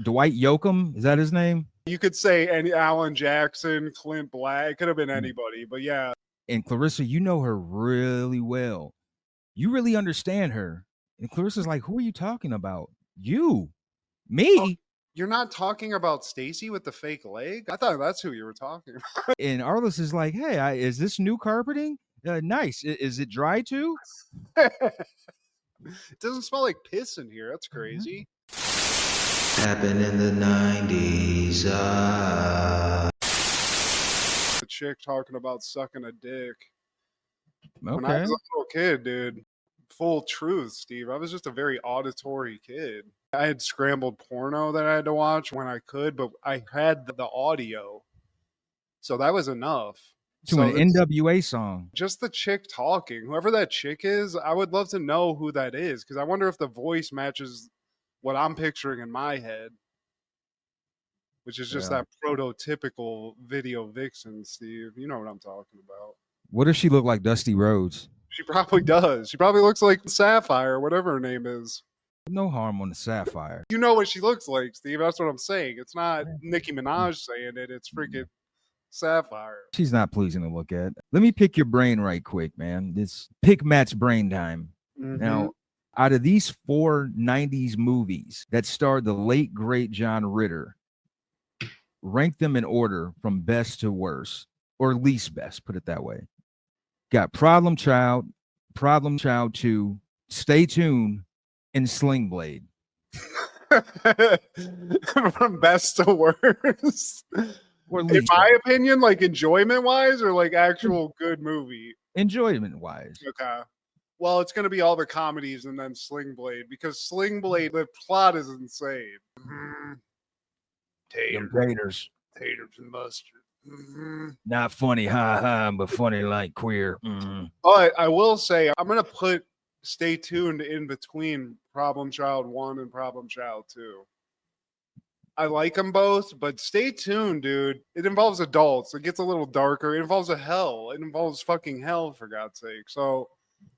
Dwight Yoakam, is that his name? You could say any Alan Jackson, Clint Black. It could have been anybody, but yeah. And Clarissa, you know her really well. You really understand her. And Clarissa's like, who are you talking about? You? Me? Oh, you're not talking about Stacy with the fake leg? I thought that's who you were talking about. And Arliss is like, hey, is this new carpeting? Nice. Is it dry too? It doesn't smell like piss in here. That's crazy. Happened in the 90s. The chick talking about sucking a dick. Okay. When I was a little kid, dude, full truth, Steve, I was just a very auditory kid. I had scrambled porno that I had to watch when I could, but I had the audio. So that was enough. To an NWA song. Just the chick talking. Whoever that chick is, I would love to know who that is, because I wonder if the voice matches what I'm picturing in my head, which is just that prototypical video vixen, Steve. You know what I'm talking about. What if she looked like Dusty Rhodes? She probably does. She probably looks like Sapphire, whatever her name is. No harm on the Sapphire. You know what she looks like, Steve. That's what I'm saying. It's not Nicki Minaj saying it. It's freaking Sapphire. She's not pleasing to look at. Let me pick your brain right quick, man. It's pick Matt's brain time. Now, out of these 4 90s movies that starred the late, great John Ritter, rank them in order from best to worst, or least best, put it that way. Got Problem Child 2, Stay Tuned, and Sling Blade. From best to worst. Or in my opinion, like enjoyment-wise or like actual good movie? Enjoyment-wise. Okay. Well, it's going to be all the comedies and then Sling Blade, because Sling Blade, the plot is insane. Taters and mustard. Not funny, ha, but funny like queer. But I will say, I'm going to put Stay Tuned in between Problem Child 1 and Problem Child 2. I like them both, but Stay Tuned, dude. It involves adults. It gets a little darker. It involves a hell. It involves fucking hell, for God's sake. So,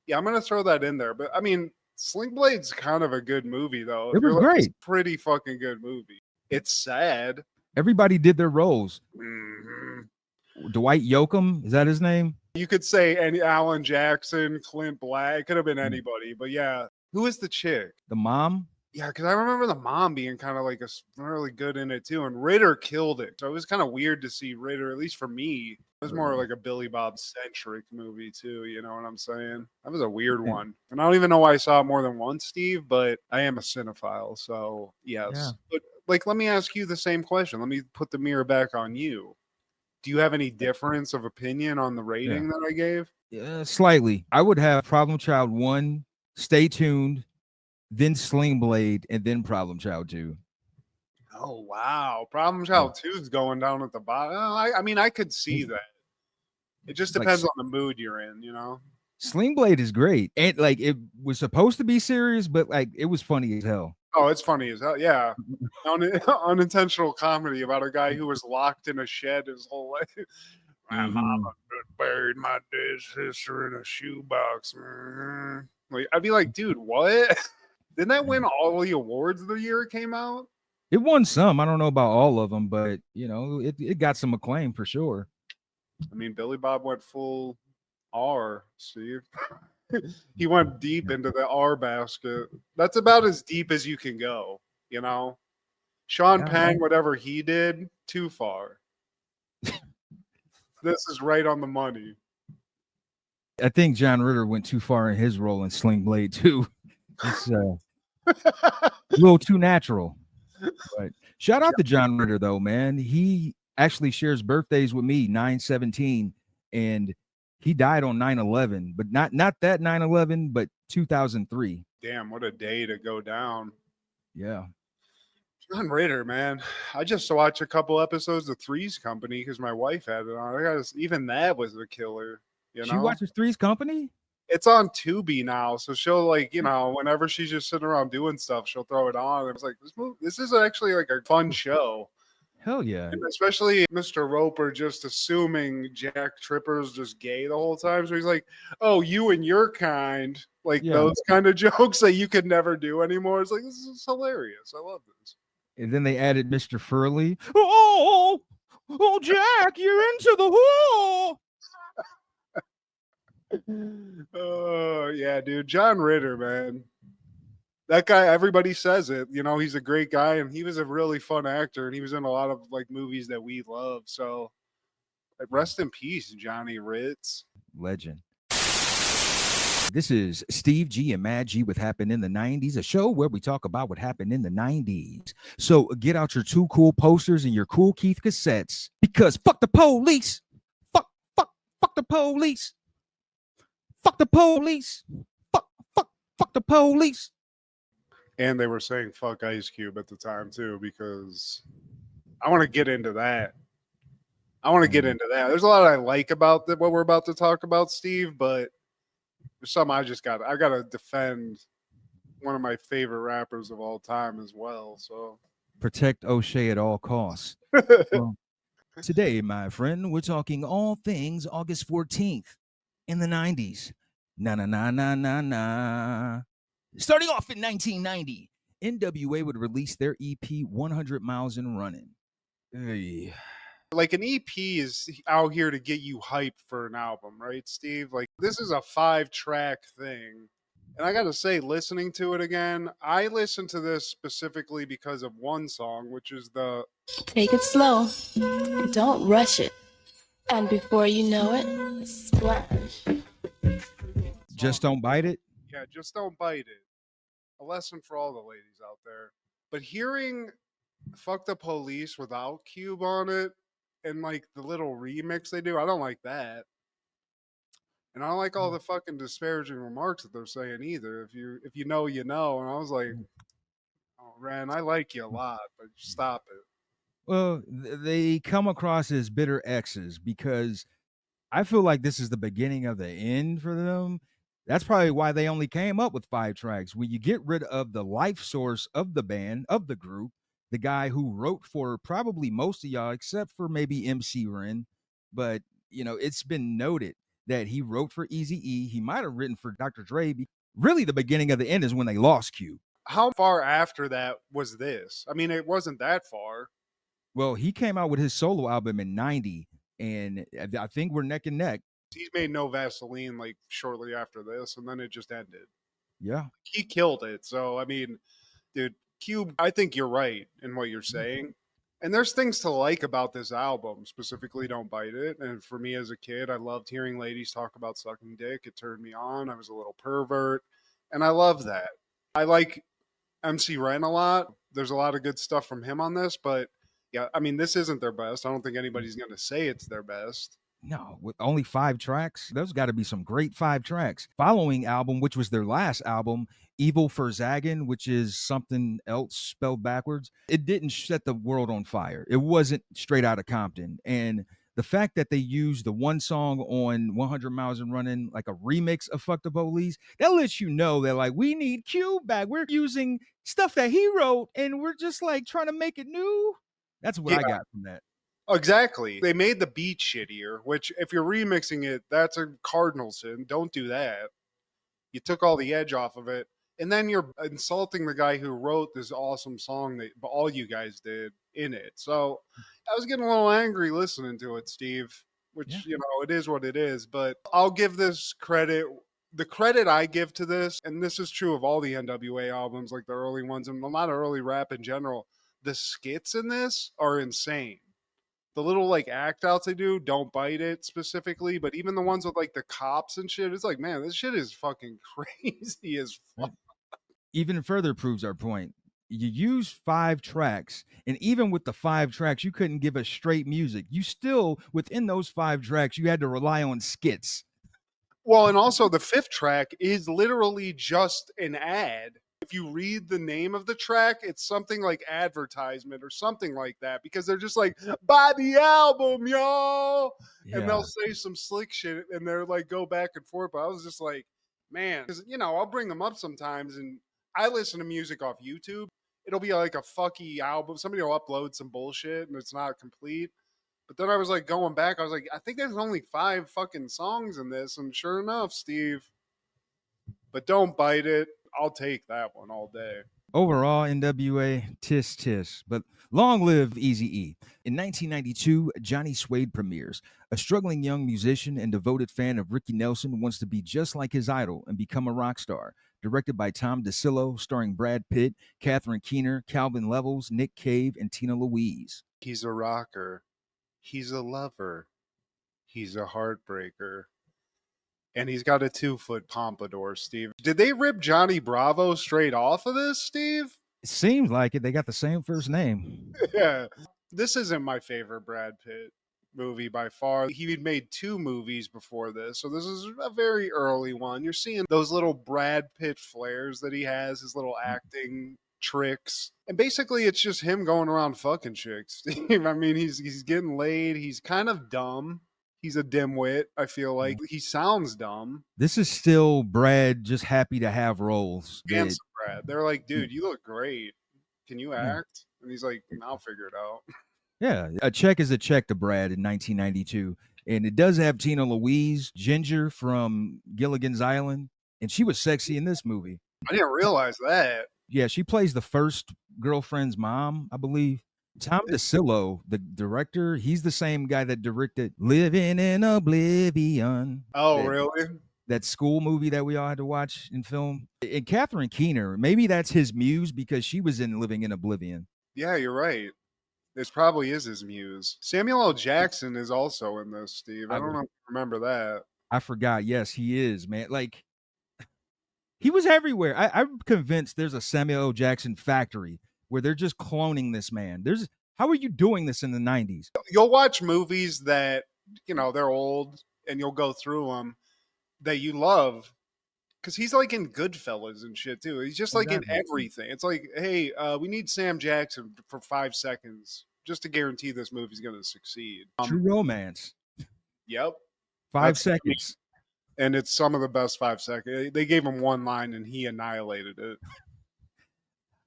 yeah, I'm going to throw that in there. But, I mean, Sling Blade's kind of a good movie, though. It was great. It's a pretty fucking good movie. It's sad. Everybody did their roles. Dwight Yoakam, is that his name? You could say any Alan Jackson, Clint Black. It could have been anybody. But, yeah. Who is the chick? The mom? Yeah, because I remember the mom being kind of like really good in it too, and Ritter killed it. So it was kind of weird to see Ritter, at least for me. It was more like a Billy Bob centric movie too. You know what I'm saying? That was a weird one, and I don't even know why I saw it more than once, Steve. But I am a cinephile, so yes. Yeah. But like, let me ask you the same question. Let me put the mirror back on you. Do you have any difference of opinion on the rating that I gave? Yeah, slightly. I would have Problem Child 1, Stay Tuned, then Sling Blade, and then Problem Child 2. Oh, wow. Problem Child 2 is going down at the bottom. I mean, I could see that. It just depends on the mood you're in, you know? Sling Blade is great. And, like, it was supposed to be serious, but, like, it was funny as hell. Oh, it's funny as hell. Yeah. Unintentional comedy about a guy who was locked in a shed his whole life. My mama buried my dead sister in a shoebox. Like, I'd be like, dude, what? Didn't that win all the awards the year it came out? It won some. I don't know about all of them, but, you know, it got some acclaim for sure. I mean, Billy Bob went full R, Steve. He went deep into the R basket. That's about as deep as you can go, you know? Sean Penn, whatever he did, too far. This is right on the money. I think John Ritter went too far in his role in Sling Blade, too. It's a little too natural. But shout out to John Ritter, though, man. He actually shares birthdays with me, 9/17, and he died on 9/11, but not that 9/11, but 2003. Damn, what a day to go down. Yeah. John Ritter, man. I just watched a couple episodes of Three's Company because my wife had it on. Even that was a killer. You know? She watches Three's Company? It's on Tubi now, so she'll, like, you know, whenever she's just sitting around doing stuff, she'll throw it on. It's like, this is actually like a fun show. Hell yeah. And especially Mr. Roper just assuming Jack Tripper's just gay the whole time. So he's like, oh, you and your kind, like those kind of jokes that you could never do anymore. It's like, this is hilarious. I love this. And then they added Mr. Furley. Oh, Jack, you're into the hole. Oh yeah, dude, John Ritter, man. That guy, everybody says it. You know, he's a great guy, and he was a really fun actor, and he was in a lot of like movies that we love. So, rest in peace, Johnny Ritz. Legend. This is Steve G and Mad G with Happened in the 90s, a show where we talk about what happened in the 90s. So get out your two cool posters and your cool Keith cassettes, because fuck the police. Fuck the police. Fuck the police. Fuck the police. And they were saying fuck Ice Cube at the time too, because I want to get into that. There's a lot I like about what we're about to talk about, Steve, but there's something I gotta defend one of my favorite rappers of all time as well. So Protect O'Shea at all costs. Well, today, my friend, we're talking all things August 14th in the 90s. Na. Starting off in 1990, NWA would release their EP 100 Miles and Running. Hey. Like an EP is out here to get you hyped for an album, right, Steve? Like this is a 5-track thing. And I got to say, listening to it again, I listened to this specifically because of one song, which is the Take it slow. Don't rush it. And before you know it, splash. Just Don't Bite It? Yeah, Just Don't Bite It. A lesson for all the ladies out there. But hearing Fuck the Police without Cube on it, and like the little remix they do, I don't like that. And I don't like all the fucking disparaging remarks that they're saying either. If you know, you know. And I was like, oh, Ren, I like you a lot, but stop it. Well, they come across as bitter exes because I feel like this is the beginning of the end for them. That's probably why they only came up with 5 tracks. When you get rid of the life source of the band, of the group, the guy who wrote for probably most of y'all, except for maybe MC Ren. But, you know, it's been noted that he wrote for Eazy-E. He might have written for Dr. Dre. Really, the beginning of the end is when they lost Q. How far after that was this? I mean, it wasn't that far. Well, he came out with his solo album in 90, and I think we're neck and neck. He's made No Vaseline like shortly after this, and then it just ended. Yeah. He killed it. So, I mean, dude, Cube, I think you're right in what you're saying. And there's things to like about this album, specifically Don't Bite It. And for me as a kid, I loved hearing ladies talk about sucking dick. It turned me on. I was a little pervert. And I love that. I like MC Ren a lot. There's a lot of good stuff from him on this. But yeah, I mean, this isn't their best. I don't think anybody's going to say it's their best. No, with only 5 tracks, those got to be some great 5 tracks. Following album, which was their last album, Evil for Zaggin, which is something else spelled backwards, it didn't set the world on fire. It wasn't Straight Outta Compton. And the fact that they used the one song on 100 Miles and Running, like a remix of Fuck the Police, that lets you know that, like, we need Cube back. We're using stuff that he wrote, and we're just, like, trying to make it new. That's what I got from that. Exactly. They made the beat shittier, which if you're remixing it, that's a cardinal sin. Don't do that. You took all the edge off of it. And then you're insulting the guy who wrote this awesome song that all you guys did in it. So I was getting a little angry listening to it, Steve, which, you know, it is what it is. But I'll give this credit. The credit I give to this, and this is true of all the NWA albums, like the early ones, and a lot of early rap in general, the skits in this are insane. The little like act outs they do, Don't Bite It specifically, but even the ones with like the cops and shit, it's like, man, this shit is fucking crazy as fuck. Even further proves our point. You use 5 tracks, and even with the 5 tracks, you couldn't give us straight music. You still, within those 5 tracks, you had to rely on skits. Well, and also the 5th track is literally just an ad. If you read the name of the track, it's something like advertisement or something like that, because they're just like, buy the album, y'all. Yeah. And they'll say some slick shit and they're like, go back and forth. But I was just like, man, because, you know, I'll bring them up sometimes and I listen to music off YouTube. It'll be like a fucky album. Somebody will upload some bullshit and it's not complete. But then I was like going back, I was like, I think there's only 5 fucking songs in this. And sure enough, Steve, but Don't Bite It. I'll take that one all day. Overall, NWA, tis tis, but long live Eazy-E. In 1992, Johnny Suede premieres. A struggling young musician and devoted fan of Ricky Nelson wants to be just like his idol and become a rock star. Directed by Tom DeCillo, starring Brad Pitt, Catherine Keener, Calvin Levels, Nick Cave, and Tina Louise. He's a rocker. He's a lover. He's a heartbreaker. And he's got a 2-foot pompadour, Steve. Did they rip Johnny Bravo straight off of this, Steve? It seems like it. They got the same first name. Yeah. This isn't my favorite Brad Pitt movie by far. He had made 2 movies before this, so this is a very early one. You're seeing those little Brad Pitt flares that he has, his little acting tricks. And basically it's just him going around fucking chicks. Steve. I mean, he's getting laid. He's kind of dumb. He's a dimwit, I feel like. He sounds dumb. This is still Brad just happy to have roles. Handsome Brad. They're like, dude, you look great. Can you act? And he's like, I'll figure it out. Yeah, a check is a check to Brad in 1992. And it does have Tina Louise, Ginger from Gilligan's Island. And she was sexy in this movie. I didn't realize that. Yeah, she plays the first girlfriend's mom, I believe. Tom DeCillo, the director, he's the same guy that directed Living in Oblivion. Oh, really? That school movie that we all had to watch in film. And Catherine Keener, maybe that's his muse because she was in Living in Oblivion. Yeah, you're right. This probably is his muse. Samuel L. Jackson is also in this, Steve. I don't know if you remember that. I forgot. Yes, he is, man. Like, he was everywhere. I'm convinced there's a Samuel L. Jackson factory where they're just cloning this man. How are you doing this in the 90s? You'll watch movies that, they're old, and you'll go through them that you love. Because he's like in Goodfellas and shit, too. He's just like in everything. It's like, hey, we need Sam Jackson for 5 seconds just to guarantee this movie's going to succeed. True Romance. Yep. 5 seconds. And it's some of the best 5 seconds. They gave him one line and he annihilated it.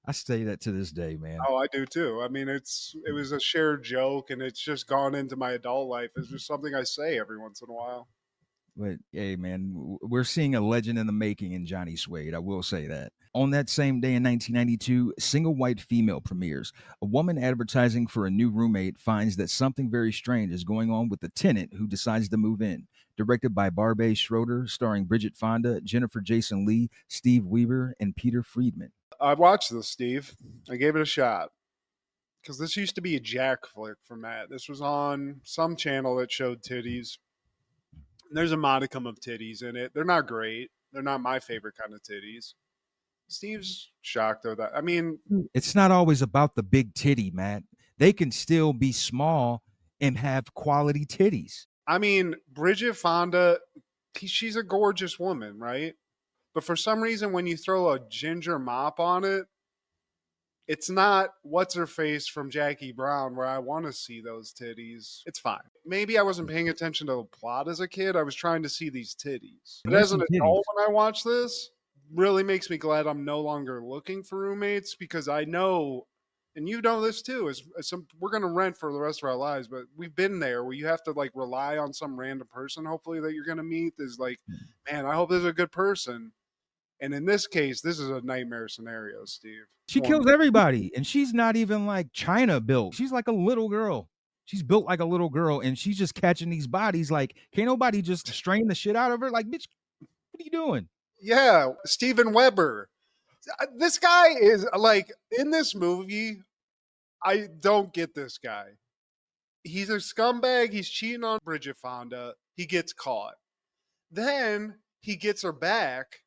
I say that to this day, man. Oh, I do too. I mean, it was a shared joke, and it's just gone into my adult life. It's just something I say every once in a while. But hey, man, we're seeing a legend in the making in Johnny Suede. I will say that. On that same day in 1992, Single White Female premieres. A woman advertising for a new roommate finds that something very strange is going on with the tenant who decides to move in. Directed by Barbet Schroeder, starring Bridget Fonda, Jennifer Jason Leigh, Steve Weaver, and Peter Friedman. I watched this, Steve. I gave it a shot. Because this used to be a Jack flick for Matt. This was on some channel that showed titties. There's a modicum of titties in it. They're not great. They're not my favorite kind of titties. Steve's shocked though that. I mean, it's not always about the big titty, Matt. They can still be small and have quality titties. I mean, Bridget Fonda, she's a gorgeous woman, right? But for some reason, when you throw a ginger mop on it, it's not what's her face from Jackie Brown where I want to see those titties. It's fine. Maybe I wasn't paying attention to the plot as a kid. I was trying to see these titties. But as an adult, when I watch this, really makes me glad I'm no longer looking for roommates because I know, and you know this too, we're going to rent for the rest of our lives, but we've been there where you have to like rely on some random person, hopefully, that you're going to meet. Is like, man, I hope there's a good person. And in this case, this is a nightmare scenario, Steve. She kills everybody, and she's not even like China built. She's like a little girl. She's built like a little girl, and she's just catching these bodies. Like, can't nobody just strain the shit out of her? Like, bitch, what are you doing? Yeah, Steven Weber. This guy is like, in this movie, I don't get this guy. He's a scumbag. He's cheating on Bridget Fonda. He gets caught. Then he gets her back.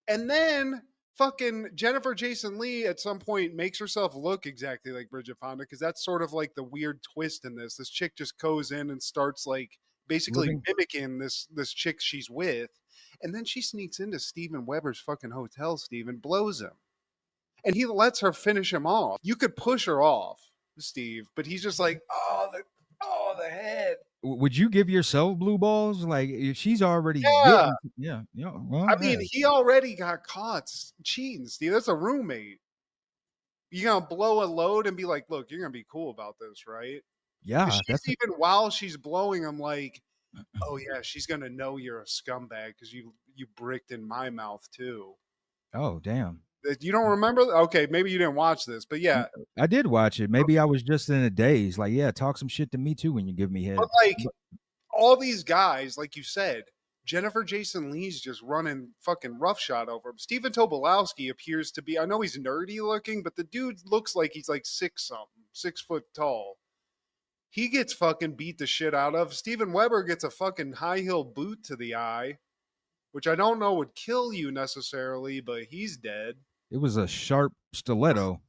And then fucking Jennifer Jason Leigh at some point makes herself look exactly like Bridget Fonda because that's sort of like the weird twist in this. This chick just goes in and starts like basically mimicking this chick she's with. And then she sneaks into Steven Weber's fucking hotel, Steve, and blows him. And he lets her finish him off. You could push her off, Steve, but he's just like, the head. Would you give yourself blue balls? Like, if she's already yeah. Well, I mean, he already got caught cheating, Steve. That's a roommate. You're gonna blow a load and be like, look, you're gonna be cool about this, right? Yeah. She's even while she's blowing him, like, oh yeah, she's gonna know you're a scumbag because you bricked in my mouth too. Oh damn. You don't remember? Okay, maybe you didn't watch this, but yeah. I did watch it. Maybe I was just in a daze. Like, yeah, talk some shit to me too when you give me head. But like all these guys, like you said, Jennifer Jason Leigh's just running fucking roughshod over him. Stephen Tobolowsky appears to be, I know he's nerdy looking, but the dude looks like he's like 6 foot tall. He gets fucking beat the shit out of. Steven Weber gets a fucking high heel boot to the eye, which I don't know would kill you necessarily, but he's dead. It was a sharp stiletto.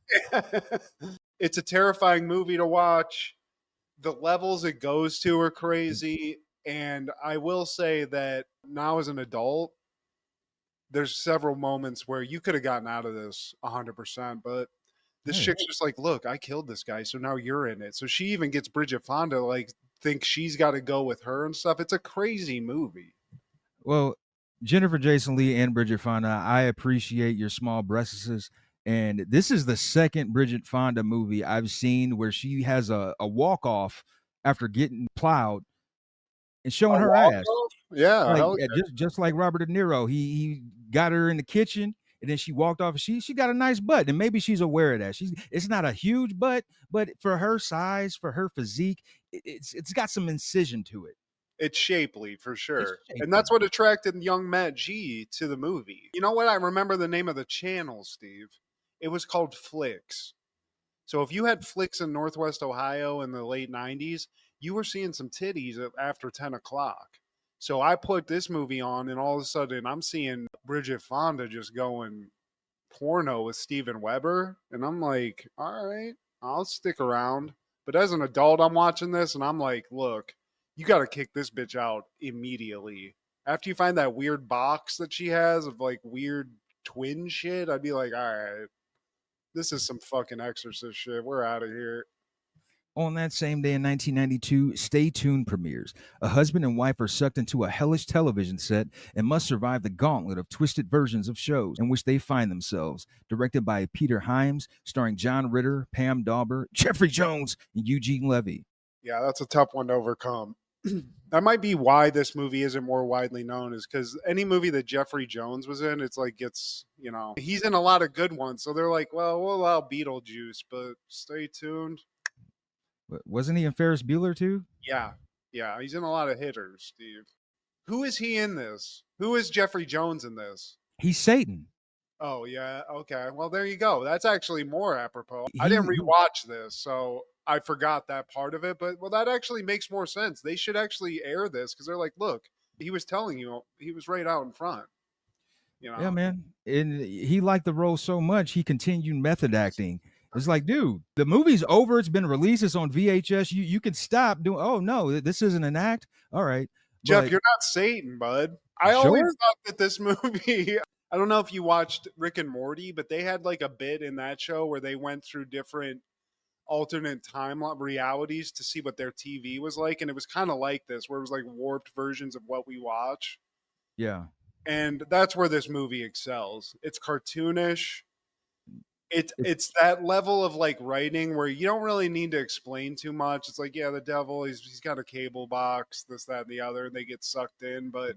It's a terrifying movie to watch. The levels it goes to are crazy. And I will say that now as an adult, there's several moments where you could have gotten out of this 100%, but this chick's just like, look, I killed this guy, so now you're in it. So she even gets Bridget Fonda, like, think she's got to go with her and stuff. It's a crazy movie. Well, Jennifer Jason Leigh and Bridget Fonda, I appreciate your small breasts. And this is the second Bridget Fonda movie I've seen where she has a walk-off after getting plowed and showing her ass. Yeah, like, just like Robert De Niro. He got her in the kitchen and then she walked off. She got a nice butt, and maybe she's aware of that. It's not a huge butt, but for her size, for her physique, it's got some incision to it. It's shapely for sure. And that's what attracted young Matt G to the movie. You know what? I remember the name of the channel, Steve. It was called Flicks. So if you had Flicks in Northwest Ohio in the late 90s, you were seeing some titties after 10 o'clock. So I put this movie on, and all of a sudden I'm seeing Bridget Fonda just going porno with Steven Weber. And I'm like, all right, I'll stick around. But as an adult, I'm watching this, and I'm like, look, you got to kick this bitch out immediately. After you find that weird box that she has of like weird twin shit, I'd be like, all right, this is some fucking Exorcist shit. We're out of here. On that same day in 1992, Stay Tuned premieres. A husband and wife are sucked into a hellish television set and must survive the gauntlet of twisted versions of shows in which they find themselves. Directed by Peter Hyams, starring John Ritter, Pam Dauber, Jeffrey Jones, and Eugene Levy. Yeah, that's a tough one to overcome. That might be why this movie isn't more widely known, is because any movie that Jeffrey Jones was in, it's like he's in a lot of good ones. So they're like, well, we'll allow Beetlejuice, but Stay Tuned. Wasn't he in Ferris Bueller too? Yeah, he's in a lot of hitters, Steve. Who is he in this? Who is Jeffrey Jones in this? He's Satan. Oh, yeah, okay. Well, there you go. That's actually more apropos. I didn't rewatch this, so I forgot that part of it. But, well, that actually makes more sense. They should actually air this because they're like, look, he was telling you, he was right out in front. You know? Yeah, man. And he liked the role so much, he continued method acting. It's like, dude, the movie's over. It's been released. It's on VHS. You can stop doing. Oh no, this isn't an act. All right, Jeff, you're not Satan, bud. I always thought that this movie. I don't know if you watched Rick and Morty, but they had like a bit in that show where they went through different alternate time realities to see what their TV was like, and it was kind of like this, where it was like warped versions of what we watch. Yeah, and that's where this movie excels. It's cartoonish. It's that level of like writing where you don't really need to explain too much. It's like, yeah, the devil, he's got a cable box, this, that, and the other, and they get sucked in. But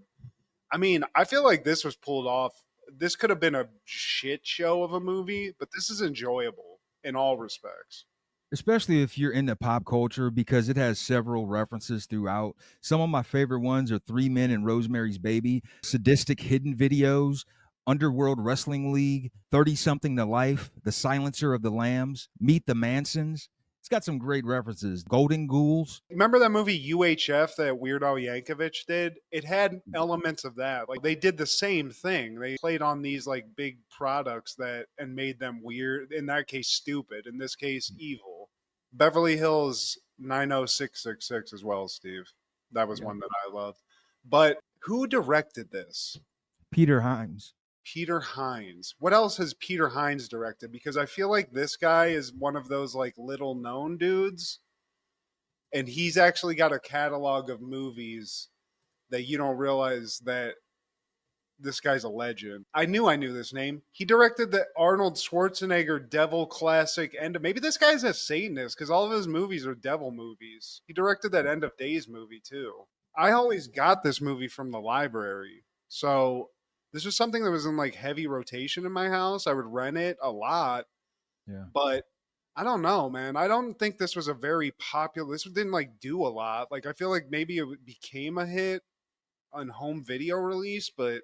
I mean, I feel like this was pulled off. This could have been a shit show of a movie, but this is enjoyable in all respects. Especially if you're into pop culture, because it has several references throughout. Some of my favorite ones are 3 Men and Rosemary's Baby, sadistic hidden videos, Underworld Wrestling League, 30-something to Life, The Silencer of the Lambs, Meet the Mansons. It's got some great references. Golden Ghouls. Remember that movie UHF that Weird Al Yankovic did? It had elements of that. Like they did the same thing. They played on these like big products and made them weird. In that case, stupid. In this case, evil. Beverly Hills 90666 as well, Steve. That was one that I loved. But who directed this? Peter Hyams. Peter Hyams. What else has Peter Hyams directed? Because I feel like this guy is one of those like little known dudes, and he's actually got a catalog of movies that you don't realize that this guy's a legend. I knew this name. He directed the Arnold Schwarzenegger Devil classic, and maybe this guy's a Satanist because all of his movies are devil movies. He directed that End of Days movie too. I always got this movie from the library, so This was something that was in like heavy rotation in my house. I would rent it a lot, Yeah. but I don't know, man. I don't think this was a very popular. This didn't like do a lot. Like I feel like maybe it became a hit on home video release, but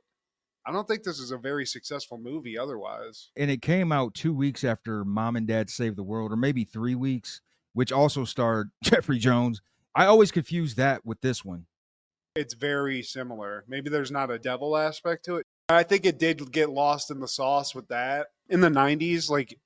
I don't think this is a very successful movie otherwise. And it came out 2 weeks after Mom and Dad Saved the World, or maybe 3 weeks, which also starred Jeffrey Jones. I always confuse that with this one. It's very similar. Maybe there's not a devil aspect to it. I think it did get lost in the sauce with that. In the 90s, like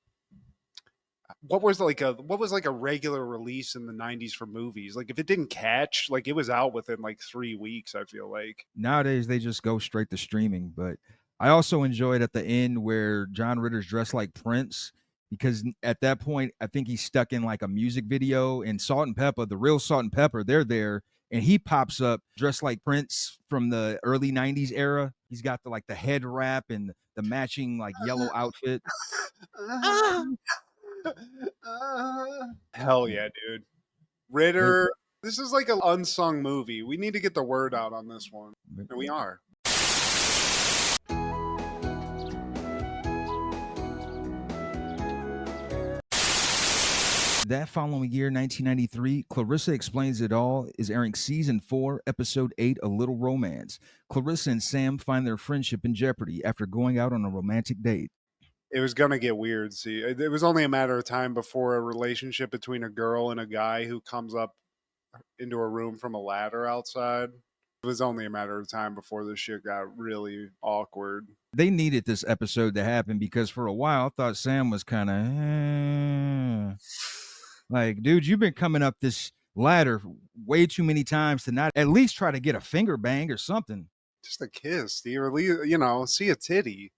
what was like a regular release in the 90s for movies? Like if it didn't catch, like it was out within like 3 weeks, I feel like. Nowadays they just go straight to streaming, but I also enjoyed at the end where John Ritter's dressed like Prince, because at that point I think he's stuck in like a music video, and Salt and Pepper, the real Salt and Pepper, they're there, and he pops up dressed like Prince from the early 90s era. He's got the head wrap and the matching like yellow outfit. Hell yeah, dude. Ritter, this is like an unsung movie. We need to get the word out on this one. And we are. That following year, 1993, Clarissa Explains It All is airing season 4, episode 8, A Little Romance. Clarissa and Sam find their friendship in jeopardy after going out on a romantic date. It was going to get weird. See, it was only a matter of time before a relationship between a girl and a guy who comes up into a room from a ladder outside. It was only a matter of time before this shit got really awkward. They needed this episode to happen because for a while I thought Sam was kind of like, dude, you've been coming up this ladder way too many times to not at least try to get a finger bang or something. Just a kiss, Steve. Or, see a titty.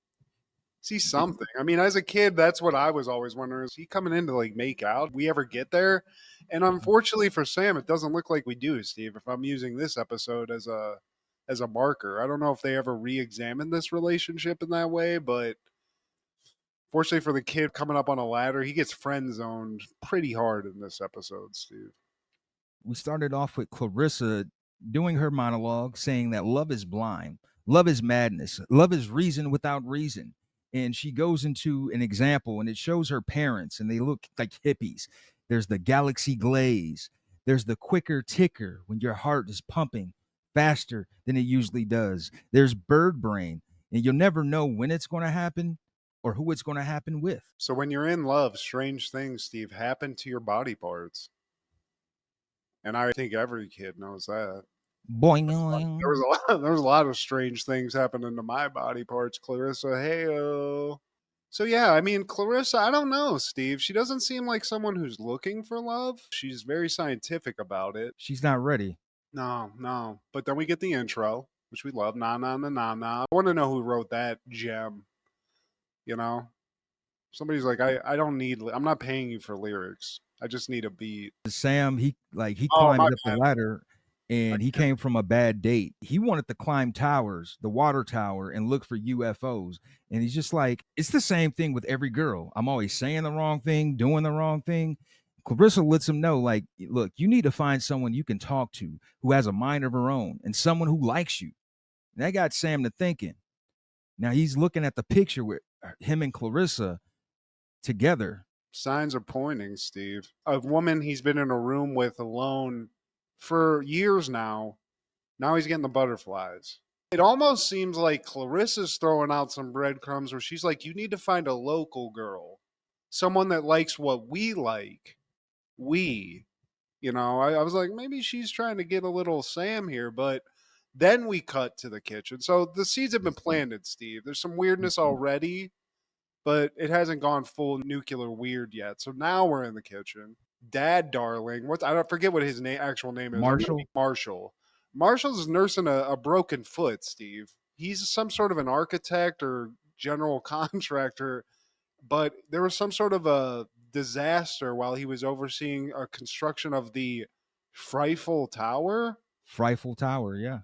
See something. I mean, as a kid, that's what I was always wondering. Is he coming in to like make out? We ever get there? And unfortunately for Sam, it doesn't look like we do, Steve. If I'm using this episode as a marker, I don't know if they ever re-examined this relationship in that way, but fortunately for the kid coming up on a ladder, he gets friend zoned pretty hard in this episode, Steve. We started off with Clarissa doing her monologue saying that love is blind, love is madness, love is reason without reason. And she goes into an example and it shows her parents and they look like hippies. There's the galaxy glaze. There's the quicker ticker when your heart is pumping faster than it usually does. There's bird brain, and you'll never know when it's going to happen or who it's going to happen with. So when you're in love, strange things, Steve, happen to your body parts. And I think every kid knows that. Boing. There was a lot of strange things happening to my body parts, Clarissa. Heyo. So yeah, I mean, Clarissa, I don't know, Steve. She doesn't seem like someone who's looking for love. She's very scientific about it. She's not ready. No. But then we get the intro, which we love. Na na na na na. I want to know who wrote that gem. You know? Somebody's like, I'm not paying you for lyrics. I just need a beat. Sam, he climbed up the ladder. And he came from a bad date. He wanted to climb towers, the water tower, and look for UFOs. And he's just like, it's the same thing with every girl. I'm always saying the wrong thing, doing the wrong thing. Clarissa lets him know, like, look, you need to find someone you can talk to who has a mind of her own and someone who likes you. And that got Sam to thinking. Now he's looking at the picture with him and Clarissa together. Signs are pointing, Steve. A woman he's been in a room with alone for years now. Now he's getting the butterflies. It almost seems like Clarissa's throwing out some breadcrumbs where she's like, you need to find a local girl, someone that likes what we like. I was like, maybe she's trying to get a little Sam here, but then we cut to the kitchen. So the seeds have been planted, Steve. There's some weirdness already, but it hasn't gone full nuclear weird yet. So now we're in the kitchen. Dad, darling. I don't forget what his actual name is. Marshall. Marshall's nursing a broken foot, Steve. He's some sort of an architect or general contractor, but there was some sort of a disaster while he was overseeing a construction of the Eiffel Tower. Eiffel Tower, yeah.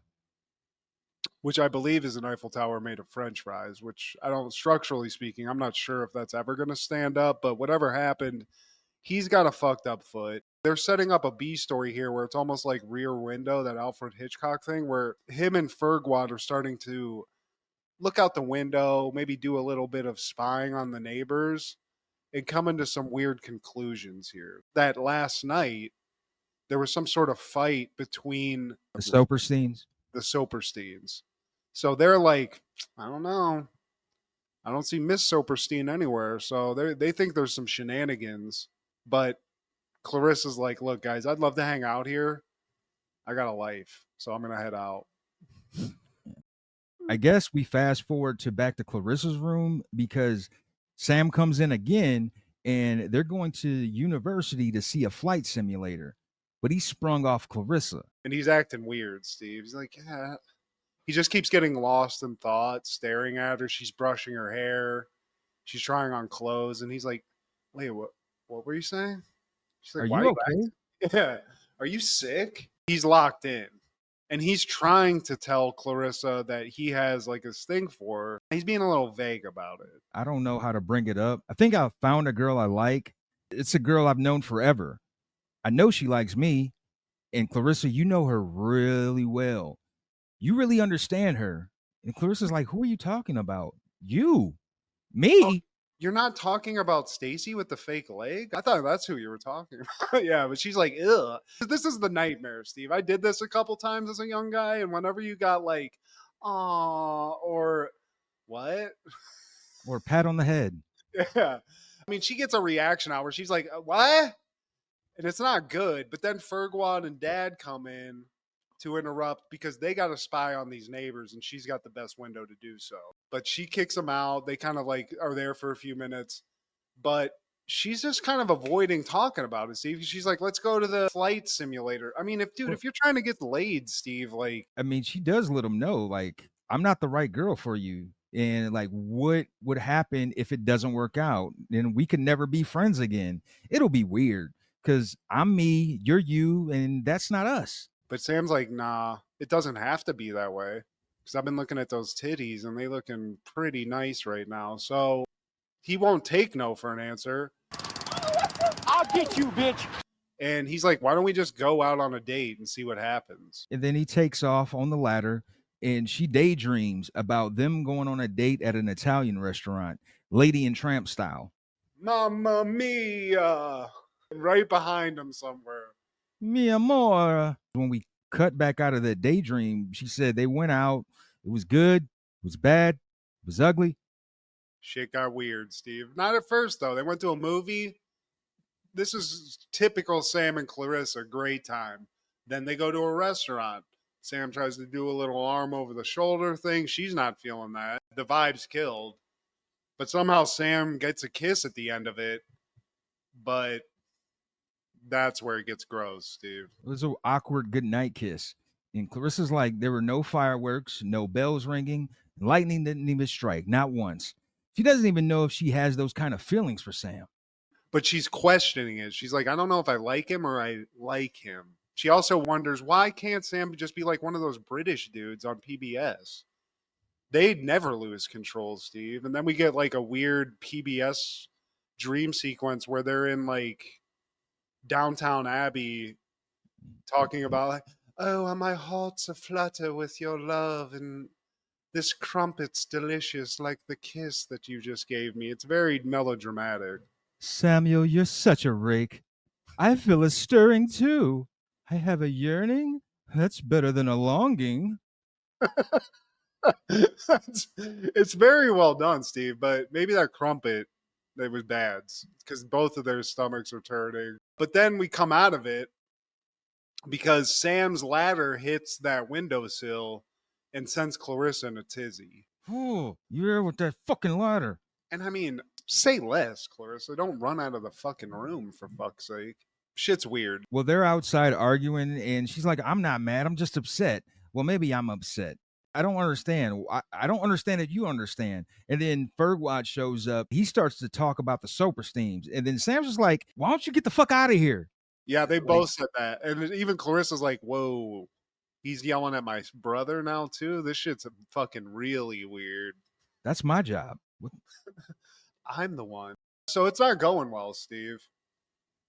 Which I believe is an Eiffel Tower made of French fries, which structurally speaking, I'm not sure if that's ever going to stand up, but whatever happened, he's got a fucked up foot. They're setting up a B story here where it's almost like Rear Window, that Alfred Hitchcock thing, where him and Fergwad are starting to look out the window, maybe do a little bit of spying on the neighbors, and come into some weird conclusions here. That last night, there was some sort of fight between The Sopersteins. the Sopersteins. So they're like, I don't know. I don't see Miss Soperstein anywhere. So they think there's some shenanigans. But Clarissa's like, look, guys, I'd love to hang out here. I got a life, so I'm going to head out. I guess we fast forward to back to Clarissa's room because Sam comes in again and they're going to university to see a flight simulator, but he sprung off Clarissa. And he's acting weird, Steve. He's like, yeah. He just keeps getting lost in thought, staring at her. She's brushing her hair. She's trying on clothes. And he's like, wait, what were you saying? She's like, Are why you okay? Yeah. Are you sick? He's locked in. And he's trying to tell Clarissa that he has like this thing for her. He's being a little vague about it. I don't know how to bring it up. I think I found a girl I like. It's a girl I've known forever. I know she likes me. And Clarissa, you know her really well. You really understand her. And Clarissa's like, who are you talking about? You? Me? Oh, you're not talking about Stacy with the fake leg? I thought that's who you were talking about. Yeah, but she's like, ugh. This is the nightmare, Steve. I did this a couple times as a young guy, and whenever you got like, aw, or what? Or pat on the head. Yeah. I mean, she gets a reaction out where she's like, what? And it's not good. But then Fergwan and Dad come in to interrupt because they got to spy on these neighbors and she's got the best window to do so. But she kicks them out. They kind of like are there for a few minutes, but she's just kind of avoiding talking about it, Steve. She's like, let's go to the flight simulator. I mean, if you're trying to get laid, Steve, like, I mean, she does let him know, like, I'm not the right girl for you. And like, what would happen if it doesn't work out? And we could never be friends again. It'll be weird because I'm me, you're you, and that's not us. But Sam's like, nah, it doesn't have to be that way. Because I've been looking at those titties and they looking pretty nice right now. So he won't take no for an answer. I'll get you, bitch. And he's like, why don't we just go out on a date and see what happens? And then he takes off on the ladder and she daydreams about them going on a date at an Italian restaurant, Lady and Tramp style. Mamma mia! Right behind him somewhere. Mi amor. When we cut back out of that daydream, she said they went out. It was good. It was bad. It was ugly. Shit got weird, Steve. Not at first, though. They went to a movie. This is typical Sam and Clarissa. Great time. Then they go to a restaurant. Sam tries to do a little arm over the shoulder thing. She's not feeling that. The vibe's killed. But somehow Sam gets a kiss at the end of it. But that's where it gets gross, Steve. It was an awkward goodnight kiss. And Clarissa's like, there were no fireworks, no bells ringing. Lightning didn't even strike, not once. She doesn't even know if she has those kind of feelings for Sam. But she's questioning it. She's like, I don't know if I like him or I like him. She also wonders, why can't Sam just be like one of those British dudes on PBS? They'd never lose control, Steve. And then we get like a weird PBS dream sequence where they're in like Downtown Abbey talking about like, oh, my heart's aflutter with your love and this crumpet's delicious like the kiss that you just gave me. It's very melodramatic. Samuel, you're such a rake. I feel a stirring too. I have a yearning. That's better than a longing. It's very well done, Steve, but maybe that crumpet, it was bad because both of their stomachs are turning. But then we come out of it because Sam's ladder hits that windowsill and sends Clarissa in a tizzy. Oh, you're with that fucking ladder. And I mean, say less, Clarissa. Don't run out of the fucking room, for fuck's sake. Shit's weird. Well, they're outside arguing, and she's like, I'm not mad. I'm just upset. Well, maybe I'm upset. I don't understand. I don't understand that you understand. And then Fergwad shows up. He starts to talk about the Sopersteins. And then Sam's just like, why don't you get the fuck out of here? Yeah, they both said that. And even Clarissa's like, whoa, he's yelling at my brother now, too? This shit's fucking really weird. That's my job. I'm the one. So it's not going well, Steve.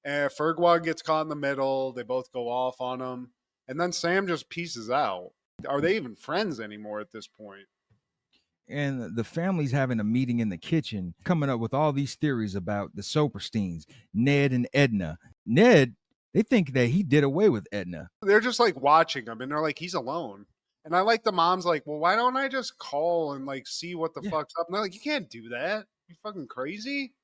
And Fergwad gets caught in the middle. They both go off on him. And then Sam just pieces out. Are they even friends anymore at this point? And the family's having a meeting in the kitchen, coming up with all these theories about the Sopersteins, Ned and Edna. Ned, they think that he did away with Edna. They're just like watching him and they're like, he's alone. And I like the mom's like, well, why don't I just call and like see what the fuck's up? And they're like, you can't do that. You fucking crazy?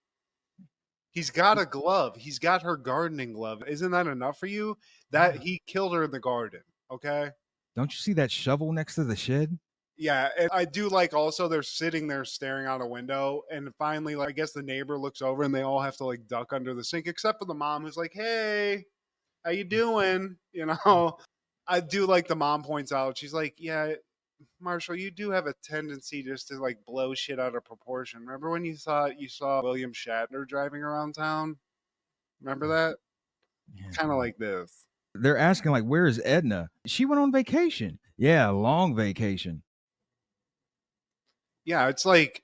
He's got a glove. He's got her gardening glove. Isn't that enough for you? That he killed her in the garden. Okay. Don't you see that shovel next to the shed? Yeah, and I do like also they're sitting there staring out a window, and finally, like, I guess the neighbor looks over and they all have to like duck under the sink, except for the mom who's like, "Hey, how you doing?" You know, I do like the mom points out. She's like, "Yeah, Marshall, you do have a tendency just to like blow shit out of proportion. Remember when you thought you saw William Shatner driving around town? Remember that? Yeah. Kind of like this." They're asking, like, where is Edna? She went on vacation. Yeah, long vacation. Yeah, it's like,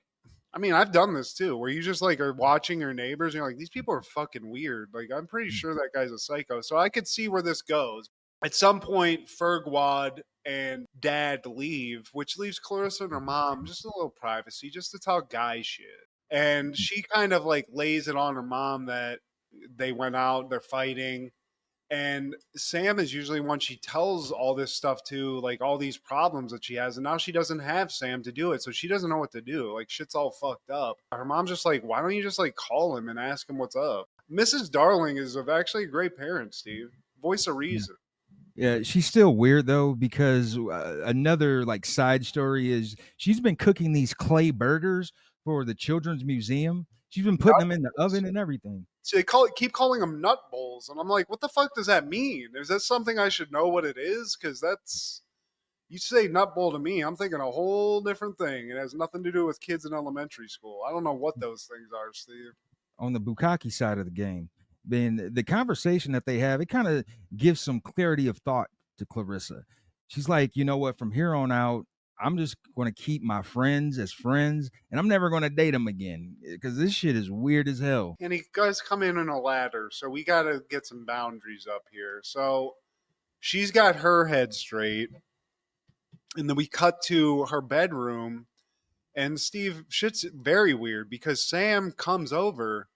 I mean, I've done this too, where you just like are watching your neighbors and you're like, these people are fucking weird. Like, I'm pretty sure that guy's a psycho. So I could see where this goes. At some point, Fergwad and Dad leave, which leaves Clarissa and her mom just a little privacy, just to talk guy shit. And she kind of like lays it on her mom that they went out, they're fighting. And Sam is usually one she tells all this stuff to, like all these problems that she has. And now she doesn't have Sam to do it. So she doesn't know what to do. Like shit's all fucked up. Her mom's just like, why don't you just like call him and ask him what's up? Mrs. Darling is actually a great parent, Steve. Voice of reason. Yeah, she's still weird though, because another like side story is she's been cooking these clay burgers for the children's museum. She's been putting them in the oven and everything. So they keep calling them nut bowls, and I'm like, what the fuck does that mean? Is that something I should know what it is? Because that's, you say nut bowl to me, I'm thinking a whole different thing. It has nothing to do with kids in elementary school. I don't know what those things are, Steve. On the bukkake side of the game, then the conversation that they have, it kind of gives some clarity of thought to Clarissa. She's like, you know what, from here on out, I'm just going to keep my friends as friends, and I'm never going to date them again because this shit is weird as hell. And he does come in on a ladder, so we got to get some boundaries up here. So she's got her head straight, and then we cut to her bedroom, and Steve, shit's very weird because Sam comes over,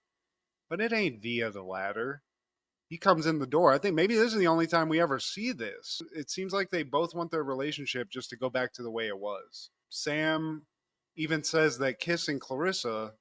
but it ain't via the ladder. He comes in the door. I think maybe this is the only time we ever see this. It seems like they both want their relationship just to go back to the way it was. Sam even says that kissing Clarissa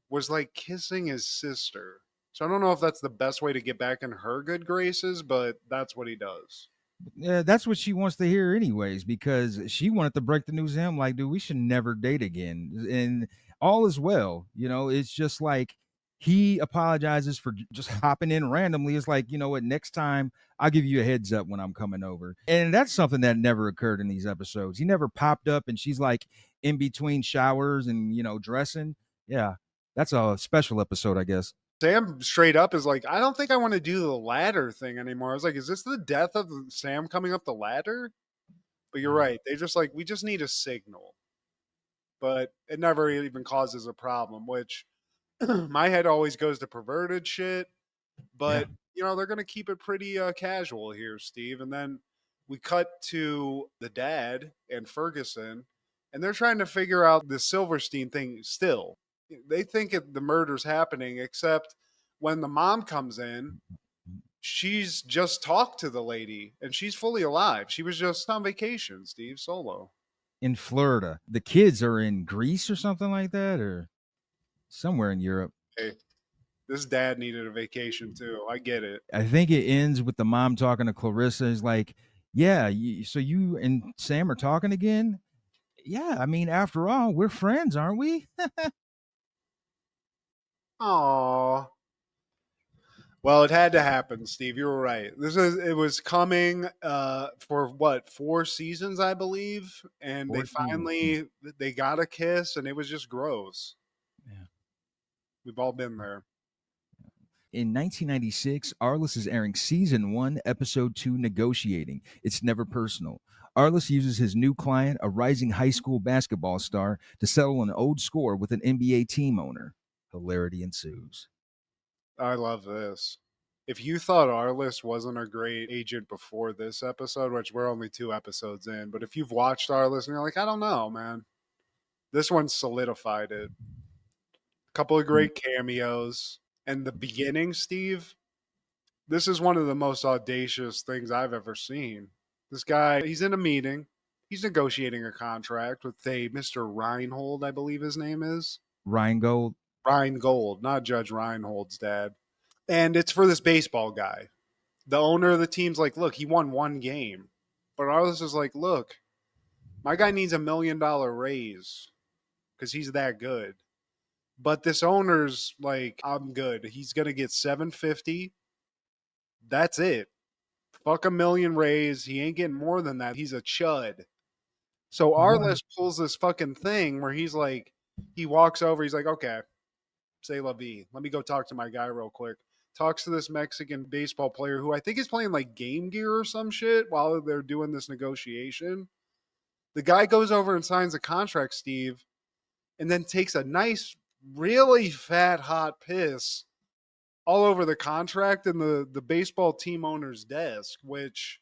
was like kissing his sister. So I don't know if that's the best way to get back in her good graces, but that's what he does. Yeah, that's what she wants to hear anyways, because she wanted to break the news to him like, dude, we should never date again. And all is well. It's just like he apologizes for just hopping in randomly. It's like, you know what, next time I'll give you a heads up when I'm coming over. And that's something that never occurred in these episodes. He never popped up and she's like in between showers and, dressing. Yeah, that's a special episode, I guess. Sam straight up is like, I don't think I want to do the ladder thing anymore. I was like, is this the death of Sam coming up the ladder? But you're right. They just like, we just need a signal. But it never even causes a problem, which my head always goes to perverted shit. But, they're going to keep it pretty casual here, Steve. And then we cut to the dad and Ferguson, and they're trying to figure out the Silverstein thing still. They think the murder's happening, except when the mom comes in, she's just talked to the lady and she's fully alive. She was just on vacation, Steve, solo. In Florida. The kids are in Greece or something like that, or somewhere in Europe. Hey, this dad needed a vacation too. I get it. I think it ends with the mom talking to Clarissa. Is like, yeah, so you and Sam are talking again? Yeah, I mean, after all, we're friends, aren't we? Aww. Well, it had to happen, Steve. You were right. It was coming for what, 4 seasons, I believe, and they got a kiss, and it was just gross. Yeah, we've all been there. In 1996, Arliss is airing season 1, episode 2, Negotiating. It's never personal. Arliss uses his new client, a rising high school basketball star, to settle an old score with an NBA team owner. Hilarity ensues. I love this. If you thought Arliss wasn't a great agent before this episode, which we're only 2 episodes in, but if you've watched Arliss and you're like, I don't know, man, This one solidified it. A couple of great cameos. And the beginning, Steve, this is one of the most audacious things I've ever seen. This guy, he's in a meeting. He's negotiating a contract with a Mr. Reinhold, I believe his name is. Reingold. Reingold, not Judge Reinhold's dad. And it's for this baseball guy. The owner of the team's like, look, he won one game. But Arliss is like, look, my guy needs $1 million raise because he's that good. But this owner's like, I'm good. He's going to get $750. That's it. Fuck $1 million raise. He ain't getting more than that. He's a chud. So Arliss pulls this fucking thing where he's like, he walks over. He's like, okay, say la vie. Let me go talk to my guy real quick. Talks to this Mexican baseball player who I think is playing like Game Gear or some shit while they're doing this negotiation. The guy goes over and signs a contract, Steve, and then takes a nice, really fat, hot piss all over the contract and the baseball team owner's desk, which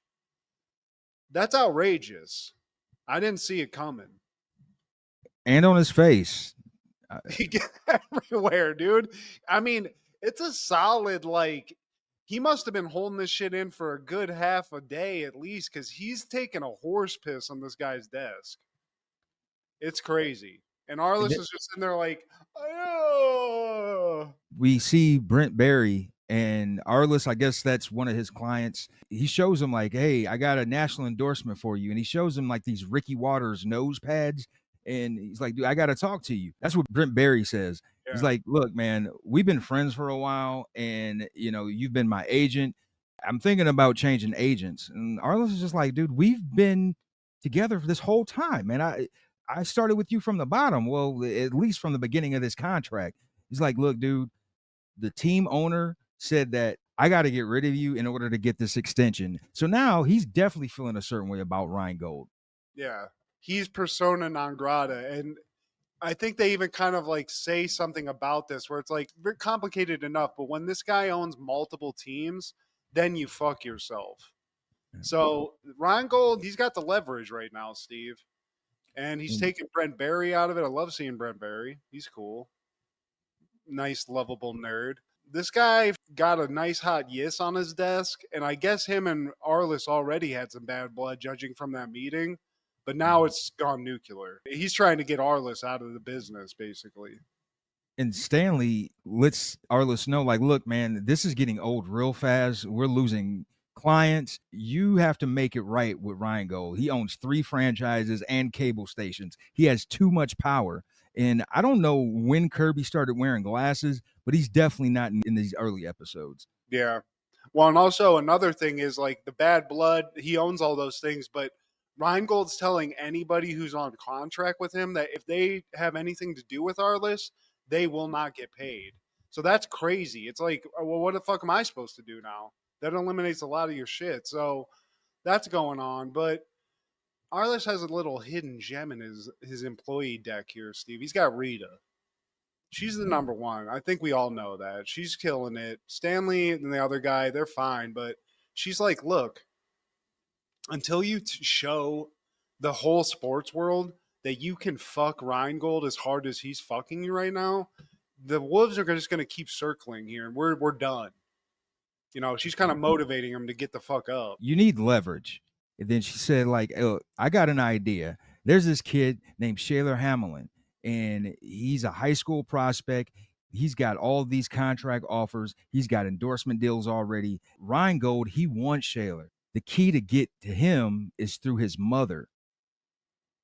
that's outrageous. I didn't see it coming. And on his face. He gets everywhere, dude. I mean, it's a solid, like, he must have been holding this shit in for a good half a day at least, because he's taking a horse piss on this guy's desk. It's crazy. And Arliss is just sitting there like, oh. We see Brent Barry and Arliss, I guess that's one of his clients. He shows him like, hey, I got a national endorsement for you. And he shows him like these Ricky Waters nose pads. And he's like, dude, I got to talk to you. That's what Brent Barry says. Yeah. He's like, look, man, we've been friends for a while. And, you know, you've been my agent. I'm thinking about changing agents. And Arliss is just like, dude, we've been together for this whole time, man. I started with you from the bottom. Well, at least from the beginning of this contract. He's like, look, dude, the team owner said that I got to get rid of you in order to get this extension. So now he's definitely feeling a certain way about Reingold. Yeah. He's persona non grata. And I think they even kind of like say something about this where it's like very complicated enough. But when this guy owns multiple teams, then you fuck yourself. So Reingold, he's got the leverage right now, Steve. And he's taking Brent Barry out of it. I love seeing Brent Barry. He's cool. Nice, lovable nerd. This guy got a nice hot yes on his desk. And I guess him and Arliss already had some bad blood judging from that meeting. But now it's gone nuclear. He's trying to get Arliss out of the business, basically. And Stanley lets Arliss know, like, look, man, this is getting old real fast. We're losing clients. You have to make it right with Reingold. He owns 3 franchises and cable stations. He has too much power. And I don't know when Kirby started wearing glasses, but he's definitely not in these early episodes. Yeah. Well, and also another thing is like the bad blood. He owns all those things, but Reingold's telling anybody who's on contract with him that if they have anything to do with Arliss, they will not get paid. So that's crazy. It's like, well, what the fuck am I supposed to do now? That eliminates a lot of your shit. So that's going on. But Arliss has a little hidden gem in his employee deck here, Steve. He's got Rita. She's the number one. I think we all know that. She's killing it. Stanley and the other guy, they're fine. But she's like, look, until you show the whole sports world that you can fuck Reingold as hard as he's fucking you right now, the wolves are just going to keep circling here, and we're done. You know, she's kind of motivating him to get the fuck up. You need leverage. And then she said, like, oh, I got an idea. There's this kid named Shaler Hamlin, and he's a high school prospect. He's got all these contract offers. He's got endorsement deals already. Reingold, he wants Shaler. The key to get to him is through his mother.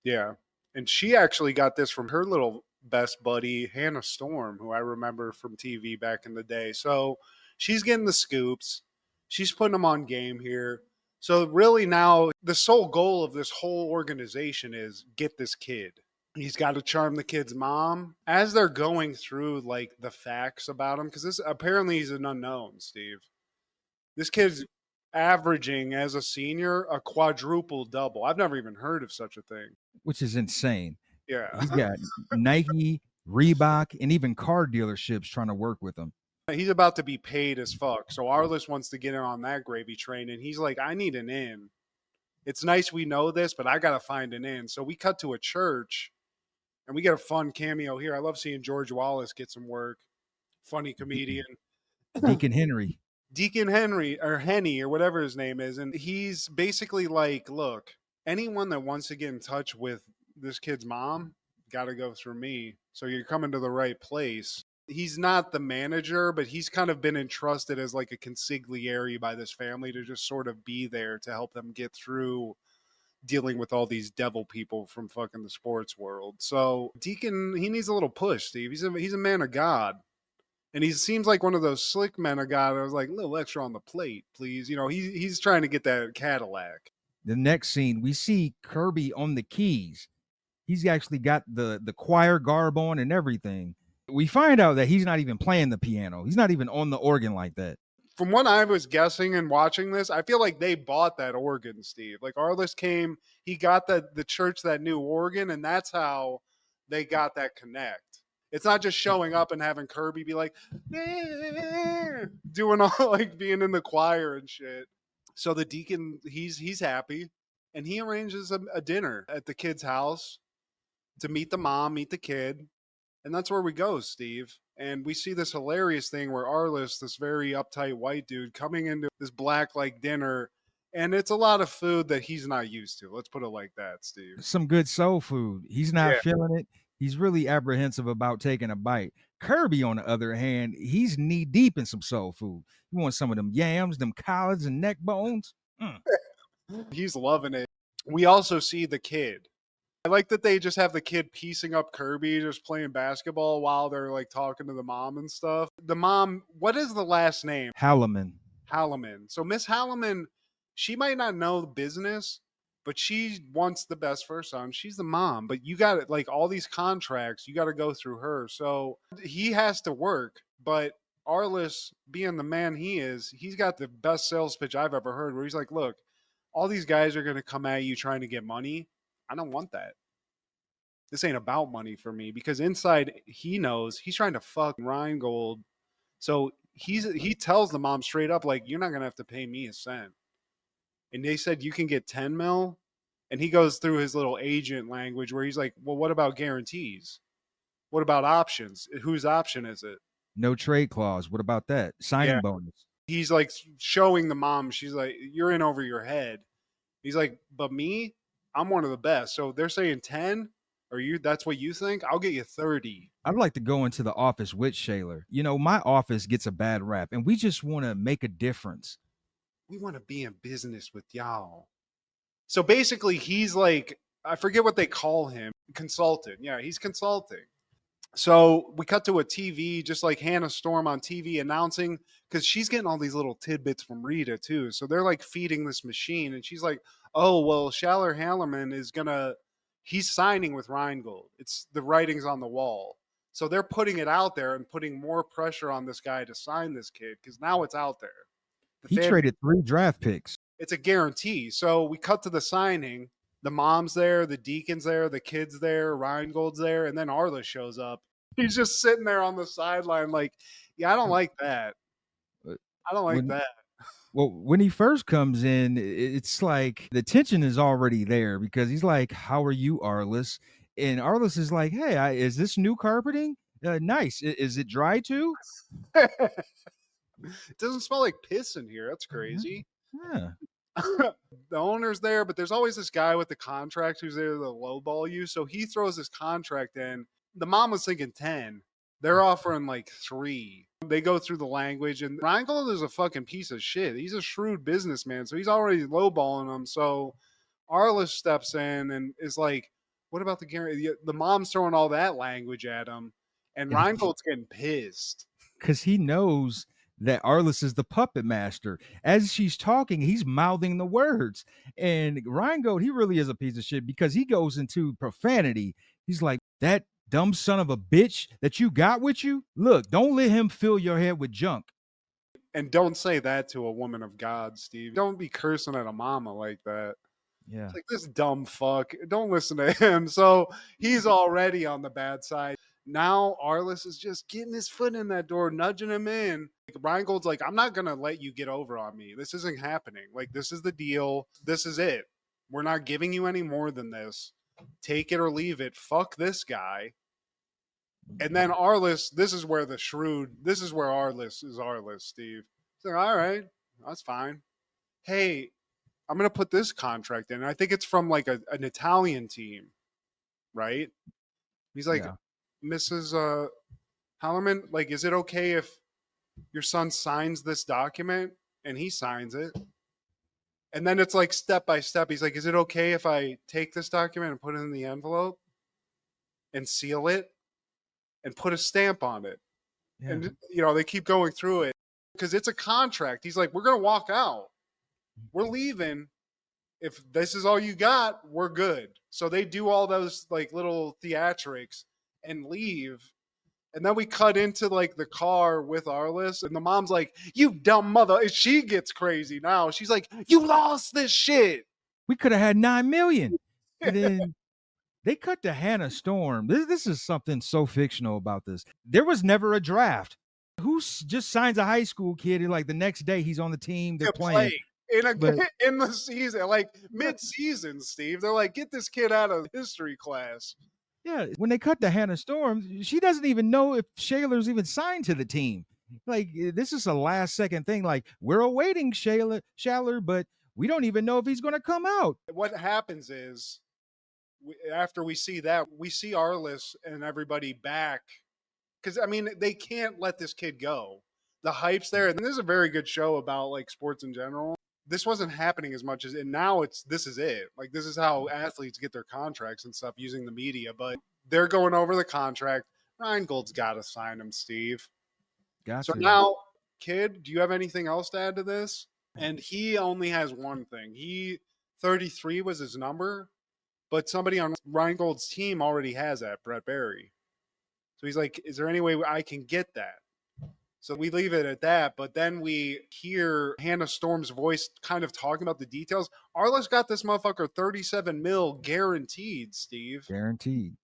Yeah. And she actually got this from her little best buddy, Hannah Storm, who I remember from TV back in the day. So she's getting the scoops. She's putting them on game here. So really now the sole goal of this whole organization is get this kid. He's got to charm the kid's mom. As they're going through like the facts about him, because this apparently he's an unknown, Steve. This kid's averaging as a senior a quadruple double. I've never even heard of such a thing. Which is insane. Yeah. He's got Nike, Reebok, and even car dealerships trying to work with him. He's about to be paid as fuck. So Arliss wants to get in on that gravy train. And he's like, I need an in. It's nice we know this, but I got to find an in. So we cut to a church. And we get a fun cameo here. I love seeing George Wallace get some work. Funny comedian. Deacon Henry. Deacon Henry or Henny or whatever his name is. And he's basically like, look, anyone that wants to get in touch with this kid's mom got to go through me. So you're coming to the right place. He's not the manager, but he's kind of been entrusted as like a consigliere by this family to just sort of be there to help them get through dealing with all these devil people from fucking the sports world. So Deacon, he needs a little push, Steve. He's a man of God. And he seems like one of those slick men of God. I was like, a little extra on the plate, please. You know, he's trying to get that Cadillac. The next scene, we see Kirby on the keys. He's actually got the choir garb on and everything. We find out that he's not even playing the piano. He's not even on the organ like that. From what I was guessing and watching this, I feel like they bought that organ, Steve. Like Arliss came, he got the church that new organ, and that's how they got that connect. It's not just showing up and having Kirby be like, doing all like being in the choir and shit. So the deacon, he's happy, and he arranges a dinner at the kid's house to meet the mom, meet the kid. And that's where we go, Steve. And we see this hilarious thing where Arliss, this very uptight white dude, coming into this black-like dinner, and it's a lot of food that he's not used to. Let's put it like that, Steve. Some good soul food. He's not feeling it. He's really apprehensive about taking a bite. Kirby, on the other hand, he's knee deep in some soul food. You want some of them yams, them collards and neck bones? He's loving it. We also see the kid. I like that they just have the kid piecing up Kirby, just playing basketball while they're like talking to the mom and stuff. The mom, what is the last name? Halloman. So Miss Halloman, she might not know the business, but she wants the best for her son. She's the mom, but you got like all these contracts, you got to go through her. So he has to work, but Arliss, being the man he is, he's got the best sales pitch I've ever heard, where he's like, look, all these guys are going to come at you trying to get money. I don't want that. This ain't about money for me, because inside he knows he's trying to fuck Rheingold. So he tells the mom straight up, like, you're not going to have to pay me a cent. And they said, you can get 10 mil. And he goes through his little agent language where he's like, well, what about guarantees? What about options? Whose option is it? No trade clause. What about that? Signing bonus. He's like showing the mom, she's like, you're in over your head. He's like, but me, I'm one of the best. So they're saying 10, or that's what you think? I'll get you 30. I'd like to go into the office with Shayla. You know, my office gets a bad rap, and we just want to make a difference. We want to be in business with y'all. So basically, he's like, I forget what they call him, consultant. Yeah, he's consulting. So we cut to a TV, just like Hannah Storm on TV announcing, because she's getting all these little tidbits from Rita too. So they're like feeding this machine, and she's like, oh, well, Schaller Hallerman he's signing with Rheingold. It's the writing's on the wall. So they're putting it out there and putting more pressure on this guy to sign this kid, because now it's out there. He traded 3 draft picks. It's a guarantee. So we cut to the signing. The mom's there, the deacon's there, the kid's there, Rheingold's there, and then Arliss shows up. He's just sitting there on the sideline like, yeah, I don't like that. I don't like that. Well, when he first comes in, it's like the tension is already there, because he's like, how are you, Arliss? And Arliss is like, hey, is this new carpeting? Nice. Is it dry too? It doesn't smell like piss in here. That's crazy. Yeah. The owner's there, but there's always this guy with the contract who's there to lowball you. So he throws his contract in. The mom was thinking 10. They're offering like 3. They go through the language, and Rheingold is a fucking piece of shit. He's a shrewd businessman, so he's already lowballing them. So Arliss steps in and is like, what about the guarantee? The mom's throwing all that language at him, and Rheingold's getting pissed. Because he knows that Arliss is the puppet master. As she's talking, he's mouthing the words. And Rheingold, he really is a piece of shit, because he goes into profanity. He's like, that dumb son of a bitch that you got with you? Look, don't let him fill your head with junk. And don't say that to a woman of God, Steve. Don't be cursing at a mama like that. Yeah. It's like, this dumb fuck. Don't listen to him. So he's already on the bad side. Now Arliss is just getting his foot in that door, nudging him in. Rheingold's like, I'm not going to let you get over on me. This isn't happening. Like, this is the deal. This is it. We're not giving you any more than this. take it or leave it. Fuck this guy. And then Arliss, this is where Arliss is Arliss, Steve. He's like, all right, that's fine. Hey, I'm going to put this contract in. I think it's from like an Italian team, right? He's like, Mrs. Hallerman, like, is it okay if your son signs this document? And he signs it. And then it's like step by step. He's like, is it okay if I take this document and put it in the envelope and seal it and put a stamp on it? Yeah. And, you know, they keep going through it because it's a contract. He's like, we're going to walk out. We're leaving. If this is all you got, we're good. So they do all those like little theatrics and leave. And then we cut into like the car with Arliss, and the mom's like, you dumb mother. And she gets crazy now. She's like, you lost this shit. We could have had 9 million. And then they cut to Hannah Storm. This is something so fictional about this. There was never a draft. Who just signs a high school kid and like the next day he's on the team, they're playing. In the season, like mid-season, Steve. They're like, get this kid out of history class. Yeah, when they cut to Hannah Storm, she doesn't even know if Shaler's even signed to the team. Like, this is a last-second thing. Like, we're awaiting Shaler, but we don't even know if he's going to come out. What happens is, after we see that, we see Arliss and everybody back. Because, I mean, they can't let this kid go. The hype's there. And this is a very good show about, like, sports in general. This wasn't happening as much as, and now this is it. Like, this is how athletes get their contracts and stuff using the media, but they're going over the contract. Reingold's got to sign him, Steve. Gotcha. So now, kid, do you have anything else to add to this? And he only has one thing. 33 was his number, but somebody on Reingold's team already has that, Brett Barry. So he's like, is there any way I can get that? So we leave it at that, but then we hear Hannah Storm's voice kind of talking about the details. Arliss got this motherfucker 37 mil guaranteed, Steve. Guaranteed.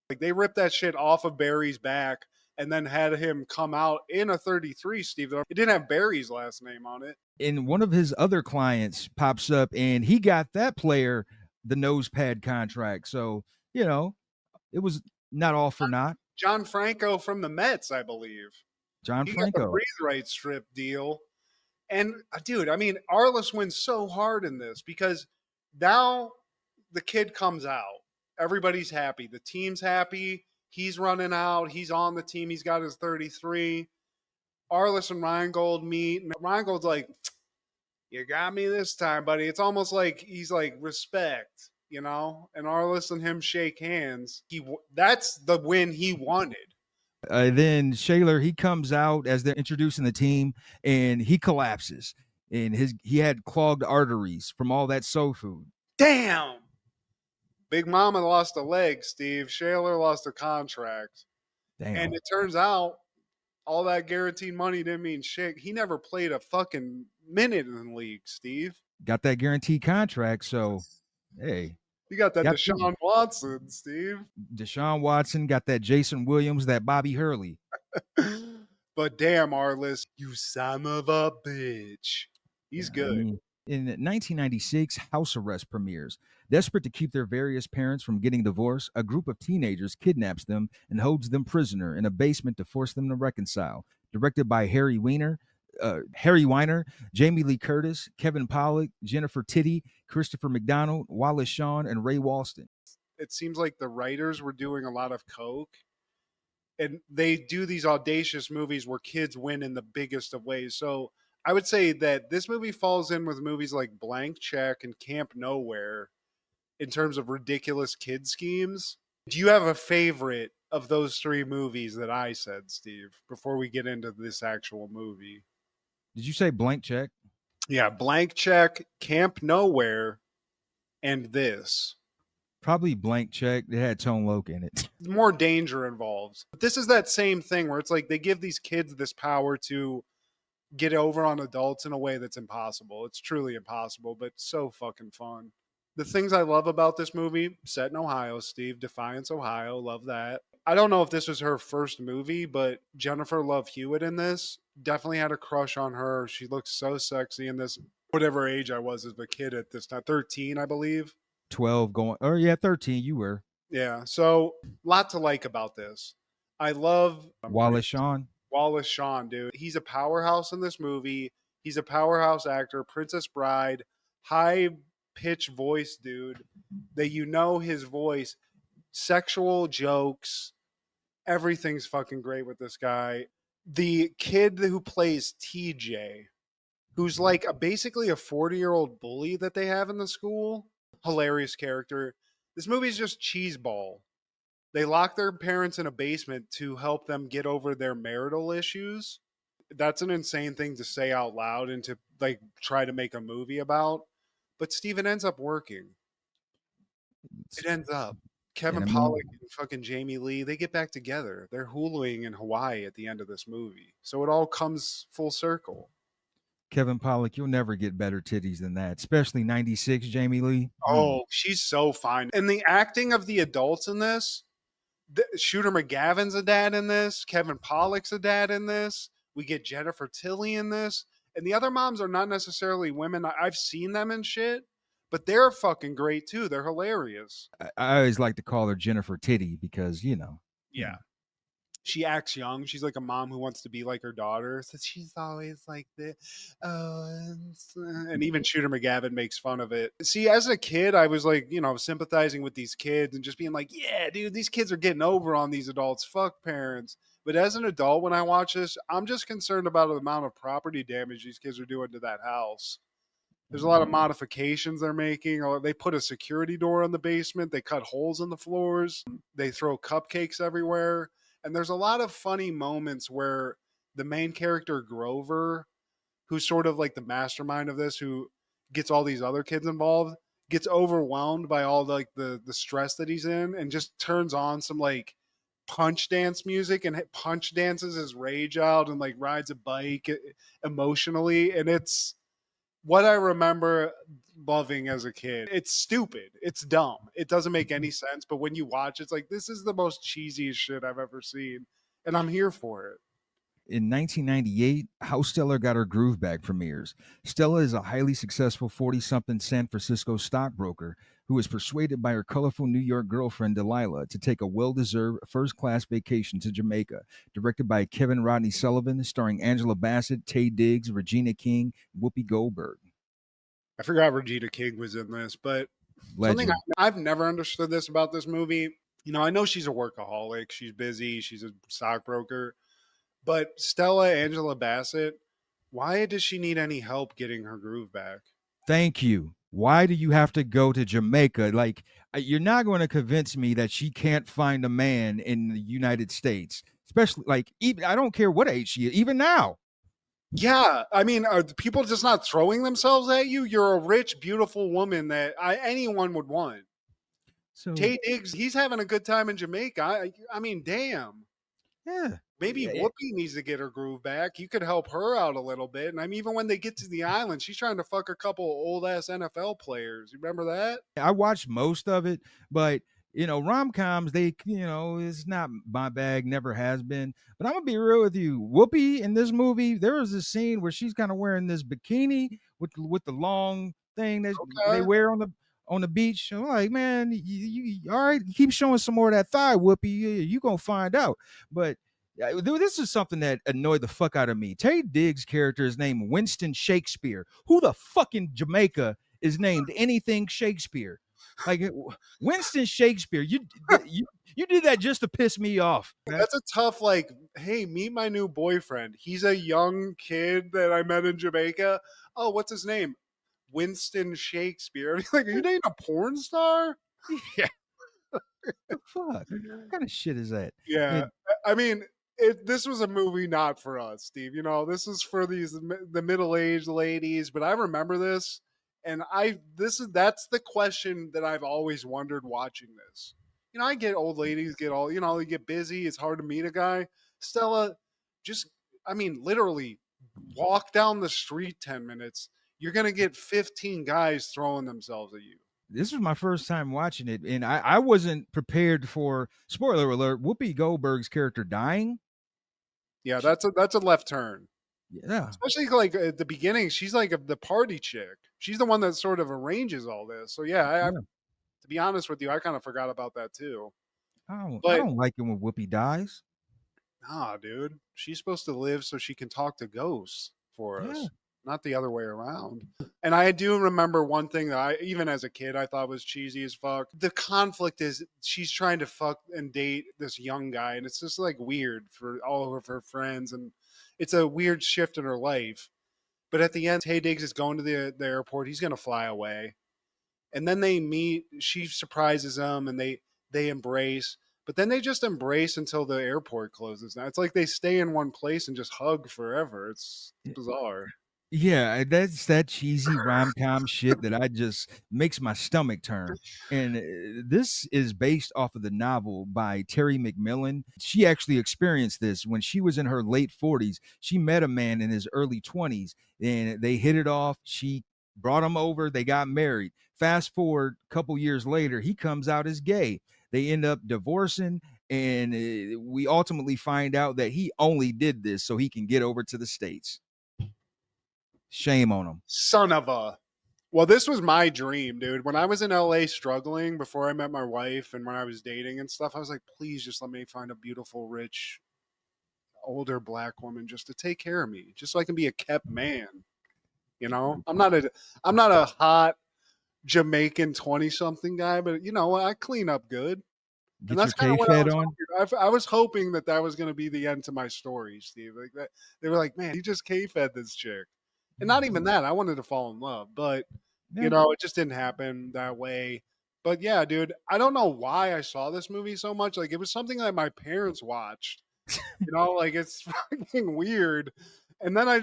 Like they ripped that shit off of Barry's back and then had him come out in a 33, Steve. It didn't have Barry's last name on it. And one of his other clients pops up and he got that player the nose pad contract. So, you know, it was not all for naught. John Franco from the Mets, I believe. John Franco. Got the breathe right strip deal. And dude, I mean, Arliss wins so hard in this because now the kid comes out. Everybody's happy. The team's happy. He's running out. He's on the team. He's got his 33. Arliss and Reingold meet. And Reingold's like, you got me this time, buddy. It's almost like he's like, respect, you know? And Arliss and him shake hands. That's the win he wanted. Then Shaler, he comes out as they're introducing the team and he collapses and he had clogged arteries from all that soul food. Damn. Big Mama lost a leg, Steve. Shaler lost a contract. Damn. And it turns out all that guaranteed money didn't mean shit. He never played a fucking minute in the league, Steve. Got that guaranteed contract, so hey. You got that Deshaun Watson, Steve. Deshaun Watson, got that Jason Williams, that Bobby Hurley. But damn, Arliss, you son of a bitch. He's good. I mean, in 1996, House Arrest premieres. Desperate to keep their various parents from getting divorced, a group of teenagers kidnaps them and holds them prisoner in a basement to force them to reconcile. Directed by Harry Weiner, Jamie Lee Curtis, Kevin Pollak, Jennifer Tiddy, Christopher McDonald, Wallace Shawn, and Ray Walston. It seems like the writers were doing a lot of coke, and they do these audacious movies where kids win in the biggest of ways. So I would say that this movie falls in with movies like Blank Check and Camp Nowhere in terms of ridiculous kid schemes. Do you have a favorite of those three movies that I said, Steve, before we get into this actual movie? Did you say Blank Check? Yeah, Blank Check, Camp Nowhere, and this. Probably Blank Check. It had Tone Loc in it. More danger involved. But this is that same thing where it's like they give these kids this power to get over on adults in a way that's impossible. It's truly impossible, but so fucking fun. The things I love about this movie, set in Ohio, Steve, Defiance, Ohio, love that. I don't know if this was her first movie, but Jennifer Love Hewitt in this, definitely had a crush on her. She looked so sexy in this, whatever age I was as a kid at this time, 13, I believe. 12 going, or yeah, 13. You were Yeah. So, lot to like about this. I love Wallace Shawn. Wallace Shawn, dude. He's a powerhouse in this movie. He's a powerhouse actor, Princess Bride, high pitch voice, dude. That you know his voice, sexual jokes, everything's fucking great with this guy. The kid who plays TJ, who's like basically a 40-year-old bully that they have in the school, hilarious character. This movie's just cheeseball. They lock their parents in a basement to help them get over their marital issues. That's an insane thing to say out loud and to like try to make a movie about. But Steven ends up working. It ends up. Kevin And I mean- Pollak and fucking Jamie Lee, they get back together. They're huluing in Hawaii at the end of this movie. So it all comes full circle. Kevin Pollak, you'll never get better titties than that, especially 96 Jamie Lee. Oh, she's so fine. And the acting of the adults in this, Shooter McGavin's a dad in this. Kevin Pollak's a dad in this. We get Jennifer Tilly in this. And the other moms are not necessarily women. I've seen them in shit, but they're fucking great too. They're hilarious. I always like to call her Jennifer Titty because, you know. Yeah. She acts young. She's like a mom who wants to be like her daughter. So she's always like this. And even Shooter McGavin makes fun of it. See, as a kid, I was like, you know, sympathizing with these kids and just being like, yeah, dude, these kids are getting over on these adults. Fuck parents. But as an adult, when I watch this, I'm just concerned about the amount of property damage these kids are doing to that house. There's a lot of modifications they're making. Or they put a security door in the basement. They cut holes in the floors. They throw cupcakes everywhere. And there's a lot of funny moments where the main character, Grover, who's sort of like the mastermind of this, who gets all these other kids involved, gets overwhelmed by all the stress that he's in and just turns on some like punch dance music and punch dances his rage out and like rides a bike emotionally. And it's what I remember loving as a kid. It's stupid. It's dumb. It doesn't make any sense. But when you watch, it's like, this is the most cheesiest shit I've ever seen. And I'm here for it. In 1998, How Stella Got Her Groove Back premieres. Stella is a highly successful 40-something San Francisco stockbroker who is persuaded by her colorful New York girlfriend Delilah to take a well-deserved first-class vacation to Jamaica. Directed by Kevin Rodney Sullivan, starring Angela Bassett, Taye Diggs, Regina King, Whoopi Goldberg. I forgot Regina King was in this, but Legend. something I've never understood this about this movie. You know, I know she's a workaholic. She's busy. She's a stockbroker. But Stella Angela Bassett, why does she need any help getting her groove back? Thank you. Why do you have to go to Jamaica? Like, you're not going to convince me that she can't find a man in the United States, especially like, even I don't care what age she is, even now. Yeah, I mean, are people just not throwing themselves at you? You're a rich, beautiful woman that anyone would want. So Taye Diggs, he's having a good time in Jamaica. I mean, damn. yeah, Maybe Yeah. Whoopi needs to get her groove back. You could help her out a little bit. And I mean, even when they get to the island, she's trying to fuck a couple old ass NFL players. You remember that? I watched most of it, but you know, rom-coms, they, you know, it's not my bag, never has been. But I'm gonna be real with you. Whoopi in this movie, there was a scene where she's kind of wearing this bikini with the long thing that they Okay. wear on the beach. I'm like, man, you all right? Keep showing some more of that thigh, Whoopi. You gonna find out. But this is something that annoyed the fuck out of me. Taye Diggs' character is named Winston Shakespeare. Who the fuck in Jamaica is named anything Shakespeare? Like Winston Shakespeare, you did that just to piss me off. That's a tough, like, hey, meet my new boyfriend. He's a young kid that I met in Jamaica. Oh, what's his name? Winston Shakespeare. Like, are you dating a porn star? Yeah. Fuck. What kind of shit is that? Yeah. I mean, this was a movie not for us, Steve. You know, this is for the middle-aged ladies, but I remember this. And that's the question that I've always wondered watching this. You know, I get old ladies get all, you know, they get busy. It's hard to meet a guy. Stella, literally walk down the street 10 minutes. You're going to get 15 guys throwing themselves at you. This was my first time watching it, and I wasn't prepared for, spoiler alert, Whoopi Goldberg's character dying. Yeah, that's a left turn. Yeah. Especially like at the beginning, she's like the party chick. She's the one that sort of arranges all this. So yeah, be honest with you, I kind of forgot about that too. I But don't like it when Whoopi dies. nah, dude, she's supposed to live so she can talk to ghosts for Yeah. us, not the other way around. And I do remember one thing that I, even as a kid, I thought was cheesy as fuck. The conflict is she's trying to fuck and date this young guy, and it's just like weird for all of her friends, and it's a weird shift in her life. But at the end, Taye Diggs is going to the airport. He's going to fly away. And then they meet. She surprises him, and they embrace. But then they just embrace until the airport closes. Now it's like they stay in one place and just hug forever. It's bizarre. Yeah, that's that cheesy rom-com shit that I just makes my stomach turn. And this is based off of the novel by Terry McMillan. She actually experienced this when she was in her late 40s. She met a man in his early 20s and they hit it off. She brought him over, they got married. Fast forward a couple years later, he comes out as gay. They end up divorcing, and we ultimately find out that he only did this so he can get over to the States. Shame on him. Son of a. Well, this was my dream, dude. When I was in LA struggling before I met my wife and when I was dating and stuff, I was like, please just let me find a beautiful, rich, older black woman just to take care of me, just so I can be a kept man. You know, I'm not a hot Jamaican 20-something guy, but you know, I clean up good. Get And that's your kind of what I K-Fed was on. hoping. I was hoping that was going to be the end to my story, Steve. Like that, they were like, man, he just K-fed this chick. And not even that. I wanted to fall in love, but you know, it just didn't happen that way. But yeah, dude, I don't know why I saw this movie so much. Like it was something that my parents watched. You know, like it's fucking weird. And then I